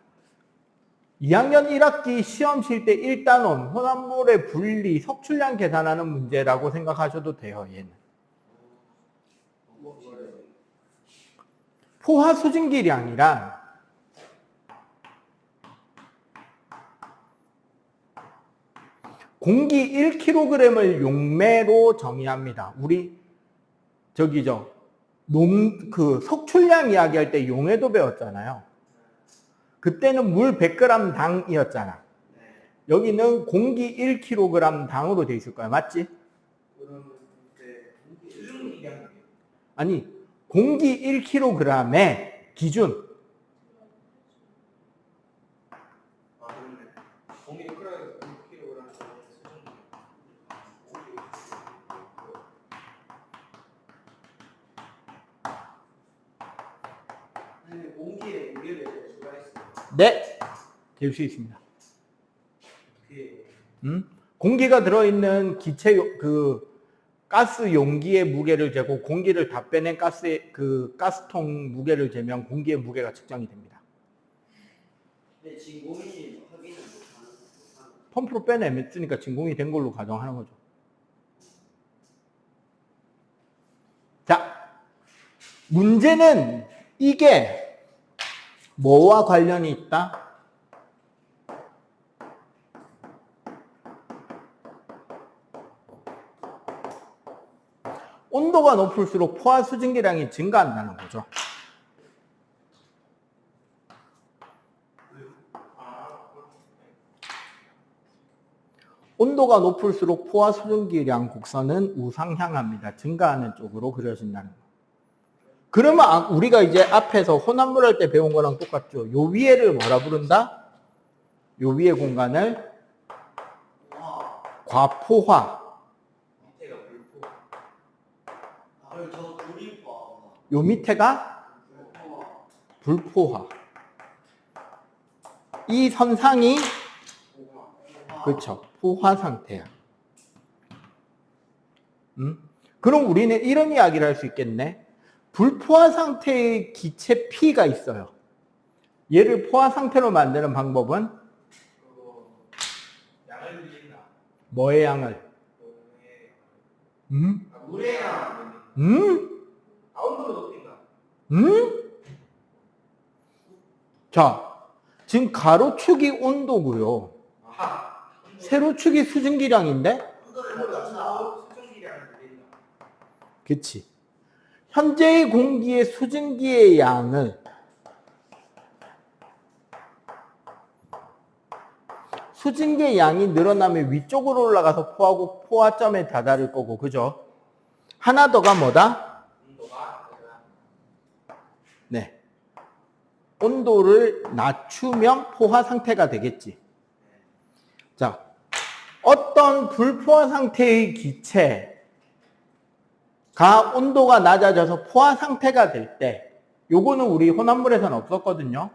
2학년 1학기 시험 칠 때 1단원 혼합물의 분리 석출량 계산하는 문제라고 생각하셔도 돼요. 얘는. 포화 수증기량이란 공기 1kg을 용매로 정의합니다. 우리 석출량 이야기할 때 용해도 배웠잖아요. 그때는 물 100g 당이었잖아. 여기는 공기 1kg 당으로 돼 있을 거야. 맞지? 그럼 이제 수증기량 아니, 공기 1kg의 기준. 그러네. 공기 1kg 수증기. 아니 공기에 무게를 수가 있어요. 네, 될 수 있습니다. 그게 공기가 들어있는 기체 가스 용기의 무게를 재고 공기를 다 빼낸 가스통 무게를 재면 공기의 무게가 측정이 됩니다. 근데 진공이 확인을 못하는 펌프로 빼내면 진공이 된 걸로 가정하는 거죠. 자, 문제는 이게 뭐와 관련이 있다? 온도가 높을수록 포화 수증기량이 증가한다는 거죠. 온도가 높을수록 포화 수증기량 곡선은 우상향합니다. 증가하는 쪽으로 그려진다는 거. 그러면 우리가 이제 앞에서 혼합물 할 때 배운 거랑 똑같죠. 요 위에를 뭐라 부른다? 요 위에 공간을 과포화. 밑에가 불포. 저 불이 봐. 요 밑에가 불포화. 이 선상이 그렇죠. 포화 상태야. 그럼 우리는 이런 이야기를 할 수 있겠네. 불포화 상태의 기체 P가 있어요. 얘를 포화 상태로 만드는 방법은 그거 양을 늘린다. 뭐의 양을? 물의 양. 온도를 높인다. 자, 지금 가로축이 온도고요. 세로축이 수증기량인데? 수증기량을 늘린다. 그치. 현재의 공기의 수증기의 양을 수증기의 양이 늘어나면 위쪽으로 올라가서 포화점에 다다를 거고, 그죠? 하나 더가 뭐다? 네. 온도를 낮추면 포화 상태가 되겠지. 자, 어떤 불포화 상태의 기체가 온도가 낮아져서 포화 상태가 될 때, 요거는 우리 혼합물에서는 없었거든요.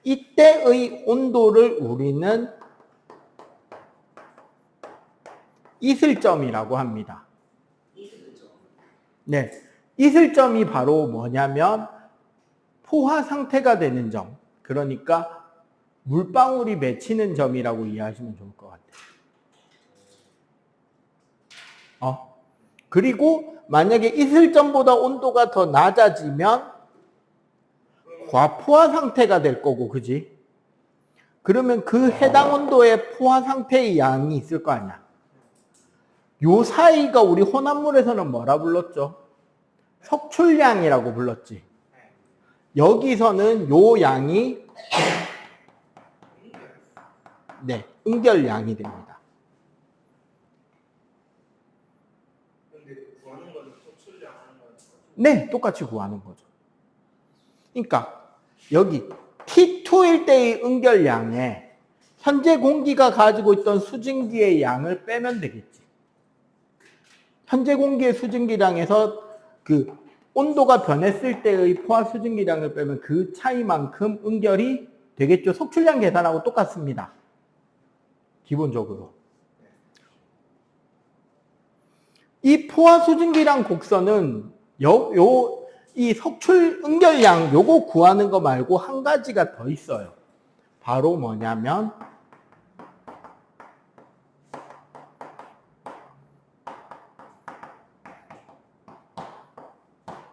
이때의 온도를 우리는 이슬점이라고 합니다. 네, 이슬점이 바로 뭐냐면 포화 상태가 되는 점, 그러니까 물방울이 맺히는 점이라고 이해하시면 좋을 것 같아요. 그리고 만약에 이슬점보다 온도가 더 낮아지면 과포화 상태가 될 거고, 그지? 그러면 그 해당 온도의 포화 상태의 양이 있을 거 아니야. 요 사이가 우리 혼합물에서는 뭐라 불렀죠? 석출량이라고 불렀지. 여기서는 요 양이 네, 응결량이 됩니다. 근데 구하는 거는 속출량 하는 거는 네, 똑같이 구하는 거죠. 그러니까 여기 T2일 때의 응결량에 현재 공기가 가지고 있던 수증기의 양을 빼면 되겠지. 현재 공기의 수증기량에서 그 온도가 변했을 때의 포화 수증기량을 빼면 그 차이만큼 응결이 되겠죠. 속출량 계산하고 똑같습니다. 기본적으로. 이 포화 수증기량 곡선은 이 이 석출 응결량 요거 구하는 거 말고 한 가지가 더 있어요. 바로 뭐냐면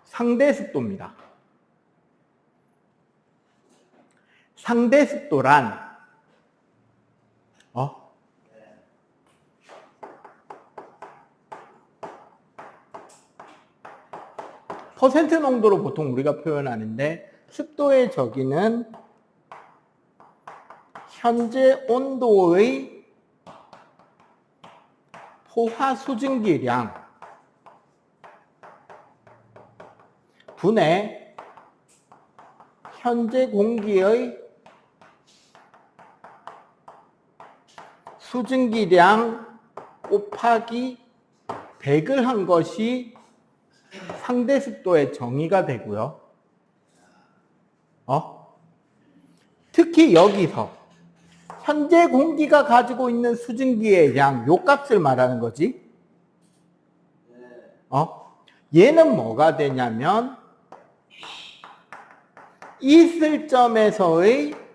상대 습도입니다. 상대 습도란 퍼센트 농도로 보통 우리가 표현하는데 습도의 저기는 현재 온도의 포화 수증기량 분의 현재 공기의 수증기량 곱하기 100을 한 것이 상대 습도의 정의가 되고요. 특히 여기서 현재 공기가 가지고 있는 수증기의 양, 요 값을 말하는 거지. 얘는 뭐가 되냐면 있을 점에서의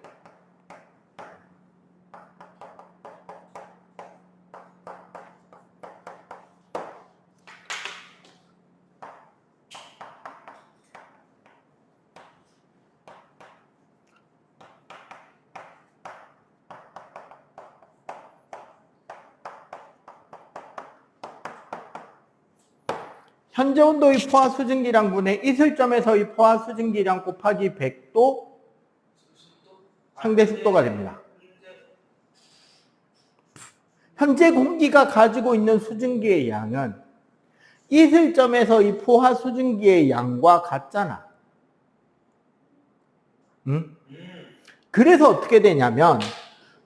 현재 온도의 포화 수증기량 분의 있을 점에서의 포화 수증기량 곱하기 100도 상대 습도가 됩니다. 현재 공기가 가지고 있는 수증기의 양은 있을 점에서의 포화 수증기의 양과 같잖아. 응? 그래서 어떻게 되냐면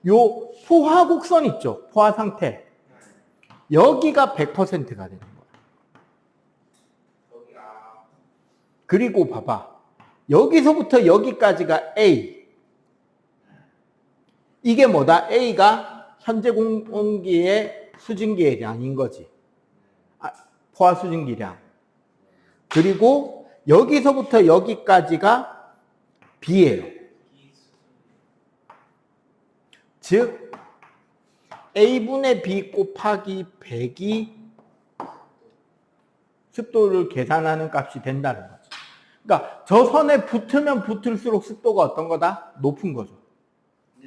요 포화 곡선 있죠? 포화 상태. 여기가 100%가 되는 거야. 그리고 봐봐. 여기서부터 여기까지가 A. 이게 뭐다? A가 현재 공기의 수증기의 양인 거지. 포화 수증기량. 그리고 여기서부터 여기까지가 B예요. 즉 A분의 B 곱하기 100이 습도를 계산하는 값이 된다는 거죠. 그러니까 저 선에 붙으면 붙을수록 습도가 어떤 거다? 높은 거죠.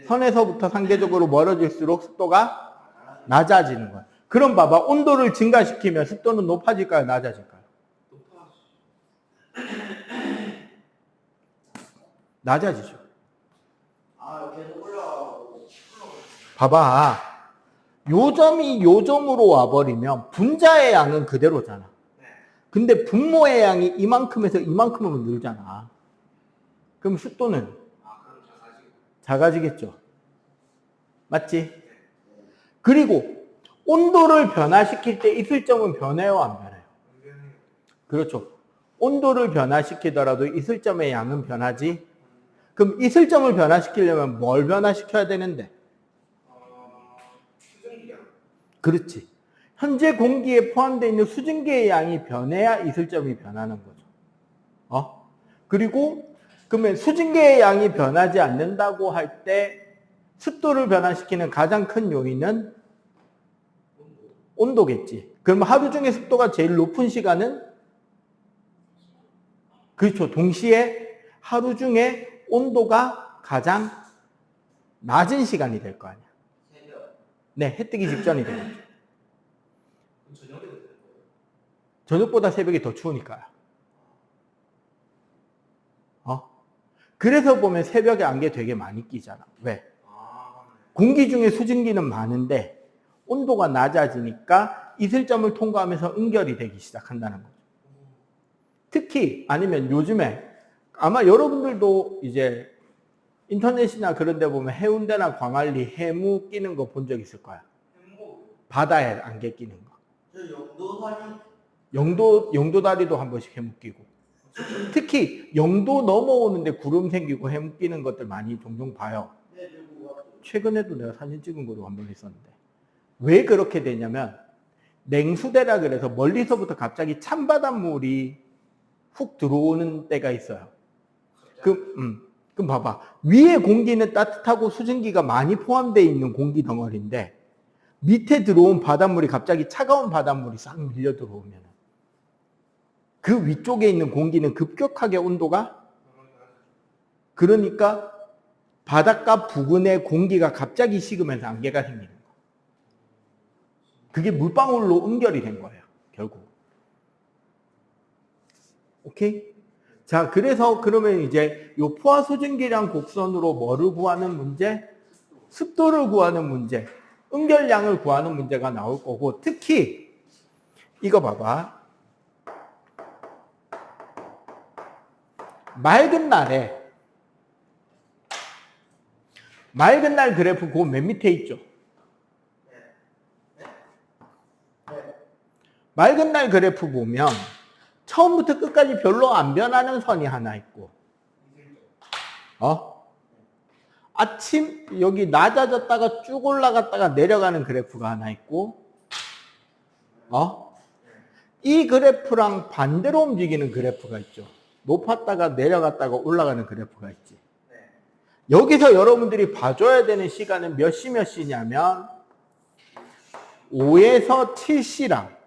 선에서부터 상대적으로 멀어질수록 습도가 낮아지는 거야. 그럼 봐봐. 온도를 증가시키면 습도는 높아질까요? 낮아질까요? 낮아지죠. 계속 올라가고. 봐봐. 요 점이 요 점으로 와버리면 분자의 양은 그대로잖아. 근데 분모의 양이 이만큼에서 이만큼으로 늘잖아. 그럼 습도는 그럼 작아지겠죠. 맞지? 그리고 온도를 변화시킬 때 있을 점은 변해요, 안 변해요? 그렇죠. 온도를 변화시키더라도 있을 점의 양은 변하지. 그럼 있을 점을 변화시키려면 뭘 변화시켜야 되는데? 수증기량. 그렇지. 현재 공기에 포함되어 있는 수증기의 양이 변해야 있을 점이 변하는 거죠. 그리고 그러면 수증기의 양이 변하지 않는다고 할 때 습도를 변화시키는 가장 큰 요인은 온도겠지. 그럼 하루 중에 습도가 제일 높은 시간은? 그렇죠. 동시에 하루 중에 온도가 가장 낮은 시간이 될 거 아니야. 새벽. 네, 해 뜨기 직전이 되겠죠. 저녁에 되는 거예요? 저녁보다 새벽이 더 추우니까요. 그래서 보면 새벽에 안개 되게 많이 끼잖아. 왜? 공기 중에 수증기는 많은데 온도가 낮아지니까 이슬점을 통과하면서 응결이 되기 시작한다는 거죠. 특히 아니면 요즘에 아마 여러분들도 이제 인터넷이나 그런 데 보면 해운대나 광안리 해무 끼는 거 본 적 있을 거야. 바다에 안개 끼는 거. 저 영도사리. 영도다리도 한 번씩 해무 끼고. 특히 영도 넘어오는데 구름 생기고 해무 끼는 것들 많이 종종 봐요. 네, 들고 왔죠. 최근에도 내가 사진 찍은 거로 한 번 했었는데. 왜 그렇게 되냐면 냉수대라 그래서 멀리서부터 갑자기 찬바닷물이 훅 들어오는 때가 있어요. 그럼 봐봐. 위에 공기는 따뜻하고 수증기가 많이 포함되어 있는 공기 덩어리인데 밑에 들어온 바닷물이 갑자기 차가운 바닷물이 싹 밀려 들어오면 그 위쪽에 있는 공기는 급격하게 온도가 그러니까 바닷가 부근의 공기가 갑자기 식으면서 안개가 생기는 거예요. 그게 물방울로 응결이 된 거예요. 결국. 오케이? 자, 그래서 그러면 이제 요 포화 수증기량 곡선으로 뭐를 구하는 문제? 습도를 구하는 문제. 응결량을 구하는 문제가 나올 거고 특히 이거 봐봐. 맑은 날 그래프 그 맨 밑에 있죠. 맑은 날 그래프 보면 처음부터 끝까지 별로 안 변하는 선이 하나 있고 아침 여기 낮아졌다가 쭉 올라갔다가 내려가는 그래프가 하나 있고 이 그래프랑 반대로 움직이는 그래프가 있죠. 높았다가 내려갔다가 올라가는 그래프가 있지. 여기서 여러분들이 봐줘야 되는 시간은 몇 시 몇 시냐면 5에서 7시랑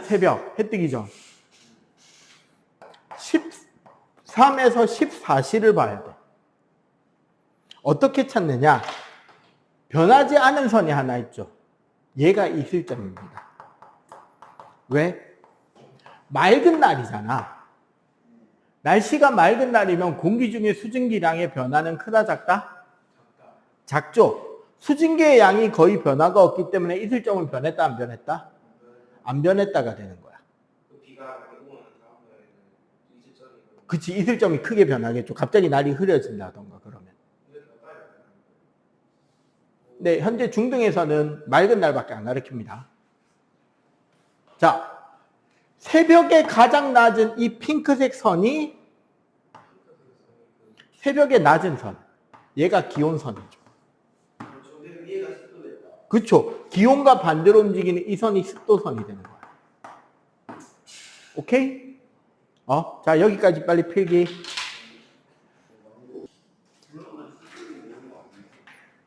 새벽 해 뜨기 전 13에서 14시를 봐야 돼. 어떻게 찾느냐? 변하지 않은 선이 하나 있죠. 얘가 이 실점입니다. 왜? 맑은 날이잖아. 날씨가 맑은 날이면 공기 중에 수증기량의 변화는 크다 작다? 작죠. 수증기의 양이 거의 변화가 없기 때문에 이슬점은 변했다 안 변했다? 안 변했다가 되는 거야. 그치, 이슬점이 크게 변하겠죠. 갑자기 날이 흐려진다던가 그러면. 네, 현재 중등에서는 맑은 날밖에 안 가르칩니다. 자, 새벽에 가장 낮은 이 핑크색 선이 새벽에 낮은 선. 얘가 기온선이죠. 그렇죠. 기온과 반대로 움직이는 이 선이 습도선이 되는 거야. 오케이? 자, 여기까지 빨리 필기.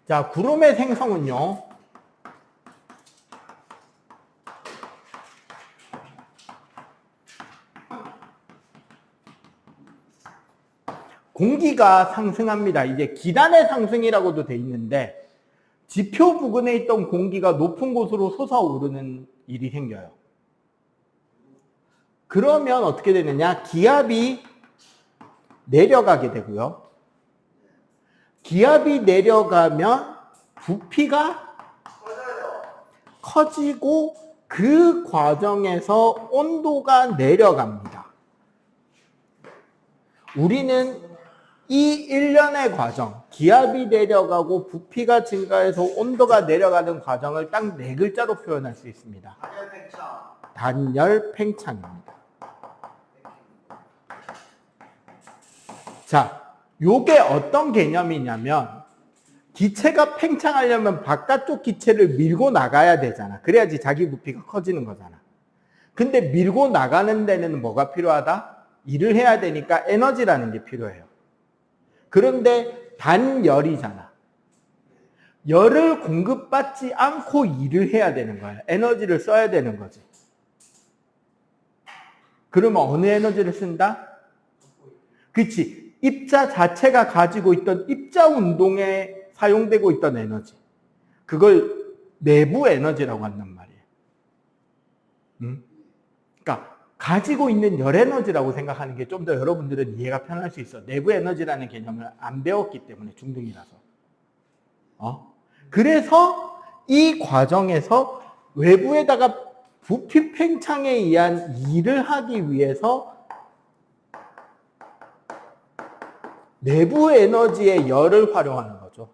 자, 구름의 생성은요. 공기가 상승합니다. 이제 기단의 상승이라고도 돼 있는데 지표 부근에 있던 공기가 높은 곳으로 솟아오르는 일이 생겨요. 그러면 어떻게 되느냐? 기압이 내려가게 되고요. 기압이 내려가면 부피가 커지고 그 과정에서 온도가 내려갑니다. 우리는 이 일련의 과정, 기압이 내려가고 부피가 증가해서 온도가 내려가는 과정을 딱 네 글자로 표현할 수 있습니다. 단열 팽창입니다. 자, 요게 어떤 개념이냐면 기체가 팽창하려면 바깥쪽 기체를 밀고 나가야 되잖아. 그래야지 자기 부피가 커지는 거잖아. 근데 밀고 나가는 데는 뭐가 필요하다? 일을 해야 되니까 에너지라는 게 필요해요. 그런데 단열이잖아. 열을 공급받지 않고 일을 해야 되는 거야. 에너지를 써야 되는 거지. 그러면 어느 에너지를 쓴다? 그치. 입자 자체가 가지고 있던 입자 운동에 사용되고 있던 에너지. 그걸 내부 에너지라고 한단 말이에요. 그러니까 가지고 있는 열 에너지라고 생각하는 게 좀 더 여러분들은 이해가 편할 수 있어. 내부 에너지라는 개념을 안 배웠기 때문에 중등이라서. 그래서 이 과정에서 외부에다가 부피 팽창에 의한 일을 하기 위해서 내부 에너지의 열을 활용하는 거죠.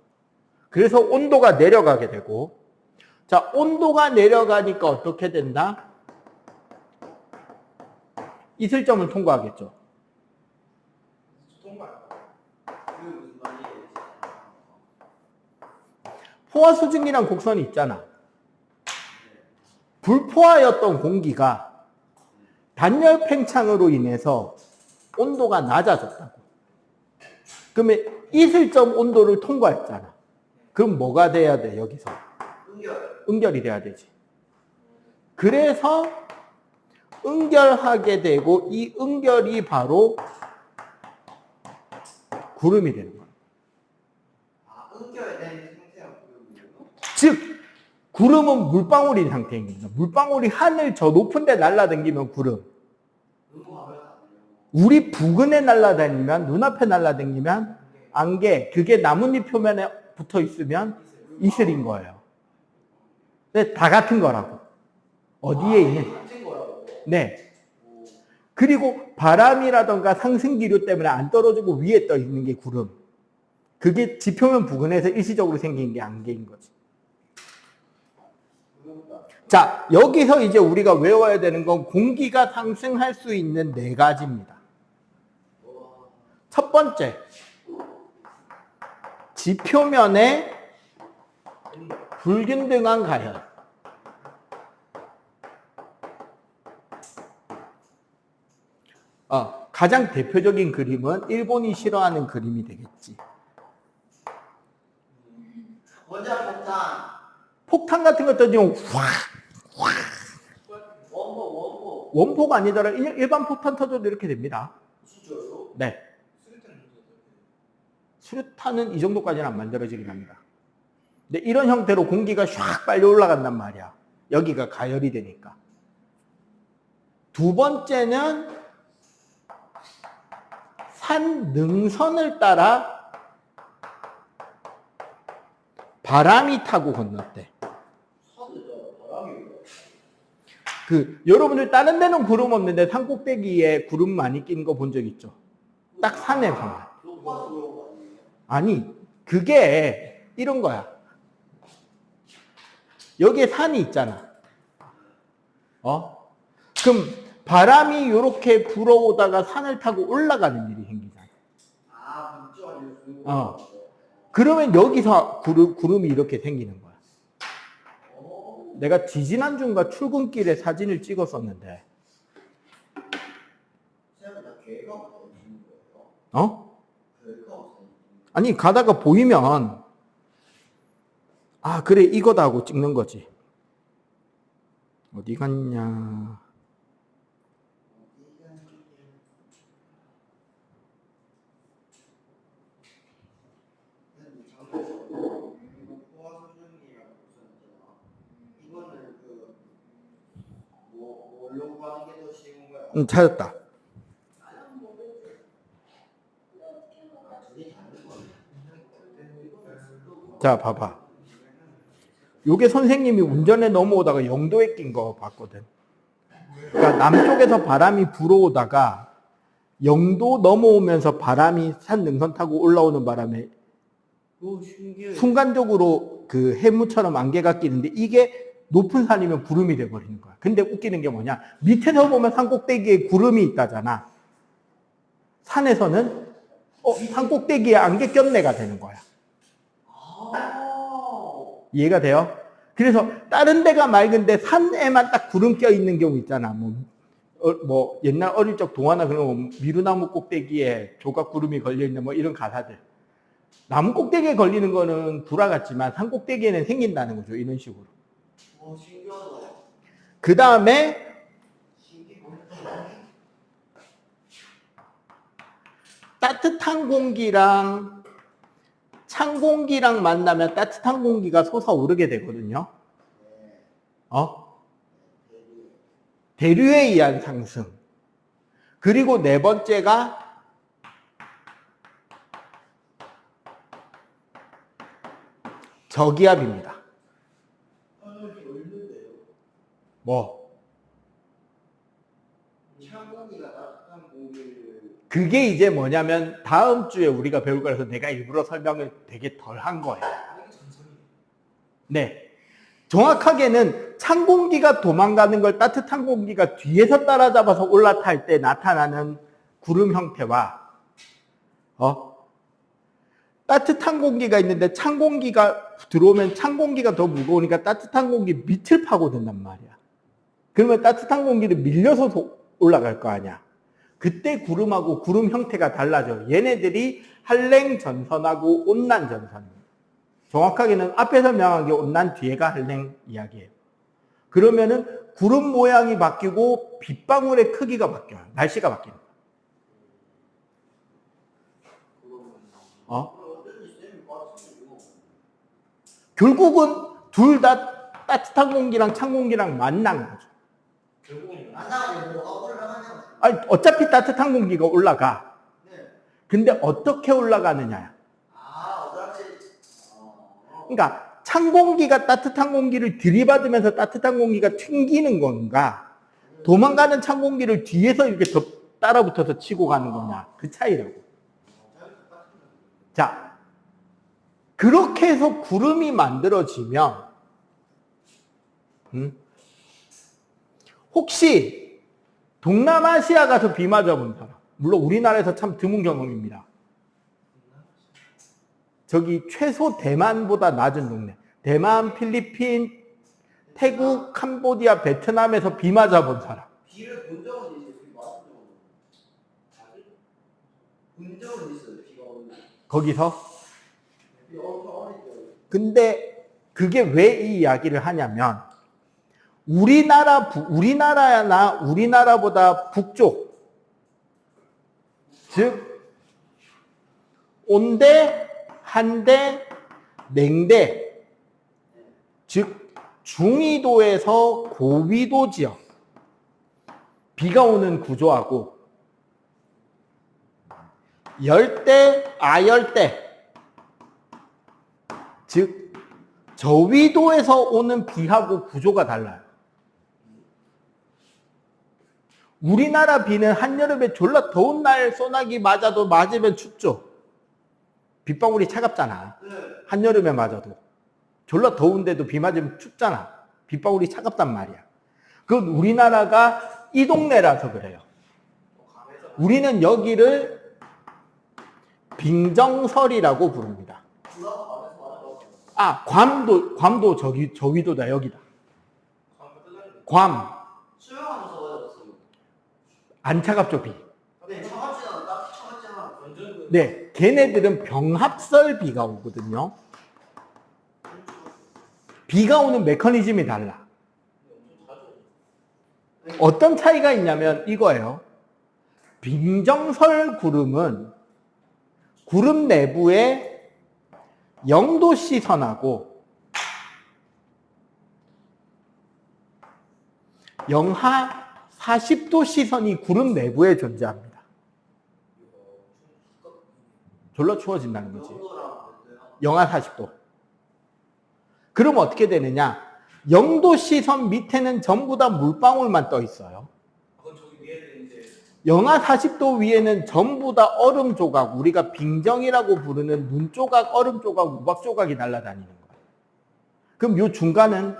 그래서 온도가 내려가게 되고, 자, 온도가 내려가니까 어떻게 된다? 이슬점을 통과하겠죠. 포화 수증기랑 곡선이 있잖아. 불포화였던 공기가 단열 팽창으로 인해서 온도가 낮아졌다고. 그러면 이슬점 온도를 통과했잖아. 그럼 뭐가 돼야 돼, 여기서? 응결이 돼야 되지. 그래서 응결하게 되고 이 응결이 바로 구름이 되는 거야. 아, 응결된 상태가 구름이에요? 즉 구름은 물방울인 상태인 겁니다. 물방울이 하늘 저 높은 데 날아다니면 구름. 응고하면 안 돼요. 우리 부근에 날아다니면, 눈앞에 날아다니면 안개, 그게 나뭇잎 표면에 붙어 있으면 이슬인 거예요. 근데 다 같은 거라고. 어디에 있는? 같은 거라고. 네. 그리고 바람이라던가 상승기류 때문에 안 떨어지고 위에 떠 있는 게 구름. 그게 지표면 부근에서 일시적으로 생긴 게 안개인 거지. 자, 여기서 이제 우리가 외워야 되는 건 공기가 상승할 수 있는 4가지입니다. 첫 번째, 지표면에 불균등한 가열. 가장 대표적인 그림은 일본이 싫어하는 그림이 되겠지. 원자 폭탄. 폭탄 같은 것도 지금 원고. 원포가 아니더라 일반 폭탄 터져도 이렇게 됩니다. 진짜요? 네. 수류탄은 이 정도까지는 안 만들어지긴 합니다. 근데 이런 형태로 공기가 샥 빨리 올라간단 말이야. 여기가 가열이 되니까. 두 번째는 산 능선을 따라 바람이 타고 건넜대. 여러분들 다른 데는 구름 없는데 산 꼭대기에 구름 많이 낀 거 본 적 있죠? 딱 산에서만. 아니, 그게 이런 거야. 여기에 산이 있잖아. 그럼 바람이 이렇게 불어오다가 산을 타고 올라가는 일이 생기잖아. 아, 문자 그러면 여기서 구름이 이렇게 생기는 거야. 내가 지지난주인가 출근길에 사진을 찍었었는데. 아니, 가다가 보이면, 아, 그래, 이거다 하고 찍는 거지. 어디 갔냐. 찾았다. 자, 봐봐. 요게 선생님이 운전에 넘어오다가 영도에 낀 거 봤거든. 그러니까 남쪽에서 바람이 불어오다가 영도 넘어오면서 바람이 산 능선 타고 올라오는 바람에 순간적으로 그 해무처럼 안개가 끼는데 이게 높은 산이면 구름이 돼버리는 거야. 근데 웃기는 게 뭐냐? 밑에서 보면 산 꼭대기에 구름이 있다잖아. 산에서는 산 꼭대기에 안개 꼈네가 되는 거야. 이해가 돼요? 그래서 다른 데가 맑은데 산에만 딱 구름 껴 있는 경우 있잖아. 뭐 옛날 어릴 적 동화나 그런 거 미루나무 꼭대기에 조각 구름이 걸려 있는 뭐 이런 가사들. 나무 꼭대기에 걸리는 거는 불화 같지만 산 꼭대기에는 생긴다는 거죠. 이런 식으로. 신기하다. 그 다음에 따뜻한 공기랑 찬 공기랑 만나면 따뜻한 공기가 솟아오르게 되거든요. 대류에 의한 상승. 그리고 네 번째가 저기압입니다. 뭐? 그게 이제 뭐냐면 다음 주에 우리가 배울 거라서 내가 일부러 설명을 되게 덜 한 거예요. 네. 정확하게는 찬 공기가 도망가는 걸 따뜻한 공기가 뒤에서 따라잡아서 올라탈 때 나타나는 구름 형태와 따뜻한 공기가 있는데 찬 공기가 들어오면 찬 공기가 더 무거우니까 따뜻한 공기 밑을 파고든단 말이야. 그러면 따뜻한 공기를 밀려서 올라갈 거 아니야. 그때 구름하고 구름 형태가 달라져. 얘네들이 한랭전선하고 온난전선입니다. 정확하게는 앞에 설명한 게 온난, 뒤에가 한랭 이야기예요. 그러면은 구름 모양이 바뀌고 빗방울의 크기가 바뀌어요. 날씨가 바뀌는 거야. 결국은 둘 다 따뜻한 공기랑 찬 공기랑 만난 거죠. 결국은 만나면 뭐가 올라가냐고. 아니, 어차피 따뜻한 공기가 올라가. 네. 근데 어떻게 올라가느냐. 어떻게? 그러니까 찬 공기가 따뜻한 공기를 들이받으면서 따뜻한 공기가 튕기는 건가, 도망가는 찬 공기를 뒤에서 이렇게 더 따라붙어서 치고 가는 거냐, 그 차이라고. 자, 그렇게 해서 구름이 만들어지면 혹시 동남아시아 가서 비 맞아본 사람, 물론 우리나라에서 참 드문 경험입니다. 저기 최소 대만보다 낮은 동네, 대만, 필리핀, 태국, 캄보디아, 베트남에서 비 맞아본 사람. 비를 본 적은 있어요. 비 맞은 적은. 본 적은 있어요. 비가 오는. 거기서. 비 엄청 어릴 때. 근데 그게 왜 이 이야기를 하냐면, 우리나라나 우리나라보다 북쪽, 즉 온대, 한대, 냉대, 즉 중위도에서 고위도 지역, 비가 오는 구조하고 열대, 아열대, 즉 저위도에서 오는 비하고 구조가 달라요. 우리나라 비는 한여름에 졸라 더운 날 소나기 맞으면 춥죠. 빗방울이 차갑잖아. 한여름에 맞아도. 졸라 더운데도 비 맞으면 춥잖아. 빗방울이 차갑단 말이야. 그건 우리나라가 이 동네라서 그래요. 우리는 여기를 빙정설이라고 부릅니다. 괌도 저위도다, 여기다. 괌. 수영하면서 맞았어요. 안 차갑죠, 비. 네, 차갑지는 않아. 차갑지는 않아. 네, 걔네들은 병합설 비가 오거든요. 비가 오는 메커니즘이 달라. 어떤 차이가 있냐면 이거예요. 빙정설 구름은 구름 내부에 0도 시선하고 영하 40도 시선이 구름 내부에 존재합니다. 졸라 추워진다는 거지. 영하 40도. 그럼 어떻게 되느냐? 0도 시선 밑에는 전부 다 물방울만 떠 있어요. 영하 40도 위에는 전부 다 얼음 조각, 우리가 빙정이라고 부르는 눈 조각, 얼음 조각, 우박 조각이 날아다니는 거예요. 그럼 요 중간은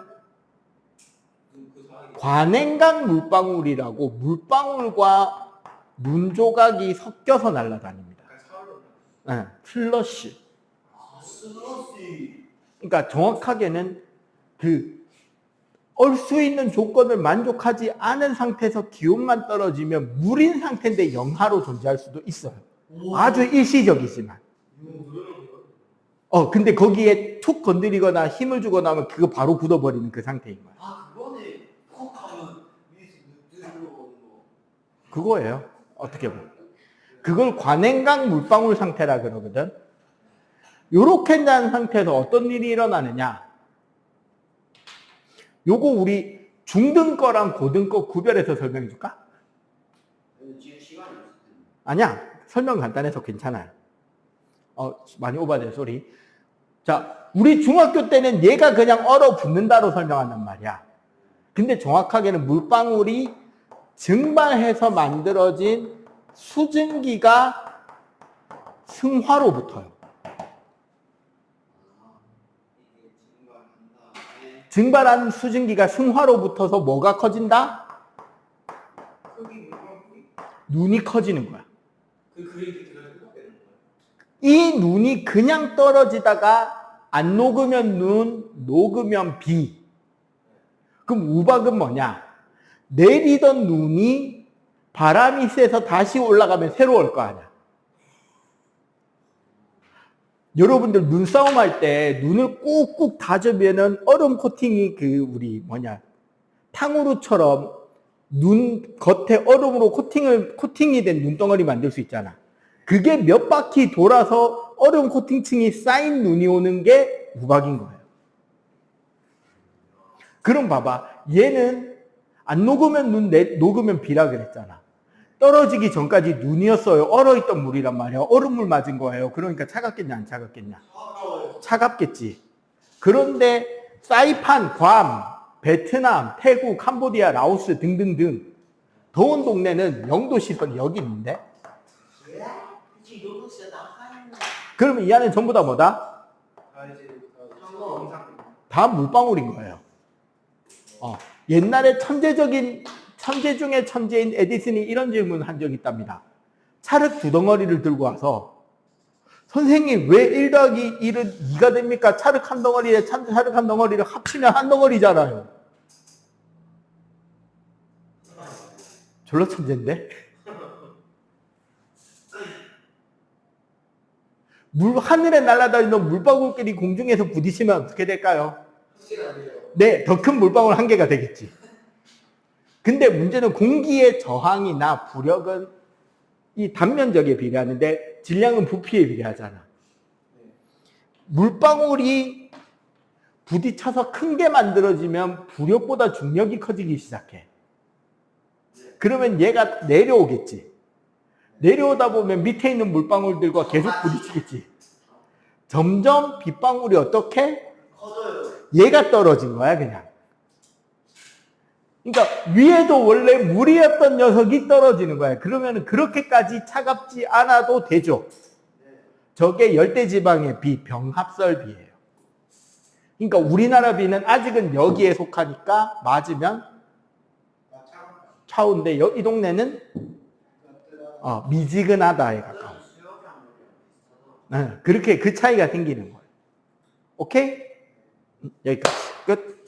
관행강 물방울이라고 물방울과 눈 조각이 섞여서 날아다닙니다. 네, 슬러시. 그러니까 정확하게는 얼 수 있는 조건을 만족하지 않은 상태에서 기온만 떨어지면 물인 상태인데 영하로 존재할 수도 있어요. 아주 일시적이지만. 근데 거기에 툭 건드리거나 힘을 주거나 하면 그거 바로 굳어버리는 그 상태인 거야. 그거네. 콕 하면 위에서 들어오는 거. 그거예요. 어떻게 보면. 그걸 관행강 물방울 상태라 그러거든. 요렇게 난 상태에서 어떤 일이 일어나느냐. 요거 우리 중등 거랑 고등 거 구별해서 설명해 줄까? 지금 시간이 없을 텐데. 아니야. 설명 간단해서 괜찮아요. 많이 오바된 소리. 자, 우리 중학교 때는 얘가 그냥 얼어붙는다로 설명한단 말이야. 근데 정확하게는 물방울이 증발해서 만들어진 수증기가 승화로 붙어요. 증발한 수증기가 승화로 붙어서 뭐가 커진다? 눈이 커지는 거야. 이 눈이 그냥 떨어지다가 안 녹으면 눈, 녹으면 비. 그럼 우박은 뭐냐? 내리던 눈이 바람이 세서 다시 올라가면 새로 올 거 아니야. 여러분들 눈싸움 할 때 눈을 꾹꾹 다져면은 얼음 코팅이 탕후루처럼 눈 겉에 얼음으로 코팅이 된 눈덩어리 만들 수 있잖아. 그게 몇 바퀴 돌아서 얼음 코팅층이 쌓인 눈이 오는 게 우박인 거예요. 그럼 봐봐. 얘는 안 녹으면 녹으면 비라 그랬잖아. 떨어지기 전까지 눈이었어요. 얼어있던 물이란 말이야. 얼음물 맞은 거예요. 그러니까 차갑겠냐 안 차갑겠냐? 차갑겠지. 그런데 사이판, 괌, 베트남, 태국, 캄보디아, 라오스 등등등 더운 동네는 0도 10도 여기 있는데? 그러면 이 안에 전부 다 뭐다? 다 물방울인 거예요. 옛날에 천재 중에 천재인 에디슨이 이런 질문을 한 적이 있답니다. 찰흙 두 덩어리를 들고 와서 선생님 왜 1 더하기 1은 2가 됩니까? 찰흙 한 덩어리에 찰흙 한 덩어리를 합치면 한 덩어리잖아요. 졸라 천재인데? 하늘에 날아다니는 물방울끼리 공중에서 부딪히면 어떻게 될까요? 네, 더 큰 물방울 한 개가 되겠지. 근데 문제는 공기의 저항이나 부력은 이 단면적에 비례하는데 질량은 부피에 비례하잖아. 물방울이 부딪혀서 큰 게 만들어지면 부력보다 중력이 커지기 시작해. 그러면 얘가 내려오겠지. 내려오다 보면 밑에 있는 물방울들과 계속 부딪히겠지. 점점 빗방울이 어떻게? 커져요. 얘가 떨어진 거야, 그냥. 그러니까 위에도 원래 물이었던 녀석이 떨어지는 거야. 그러면 그렇게까지 차갑지 않아도 되죠. 저게 열대지방의 비, 병합설비예요. 그러니까 우리나라 비는 아직은 여기에 속하니까 맞으면 차운데 이 동네는 미지근하다에 가까워. 그렇게 그 차이가 생기는 거예요. 오케이? 여기까지 끝.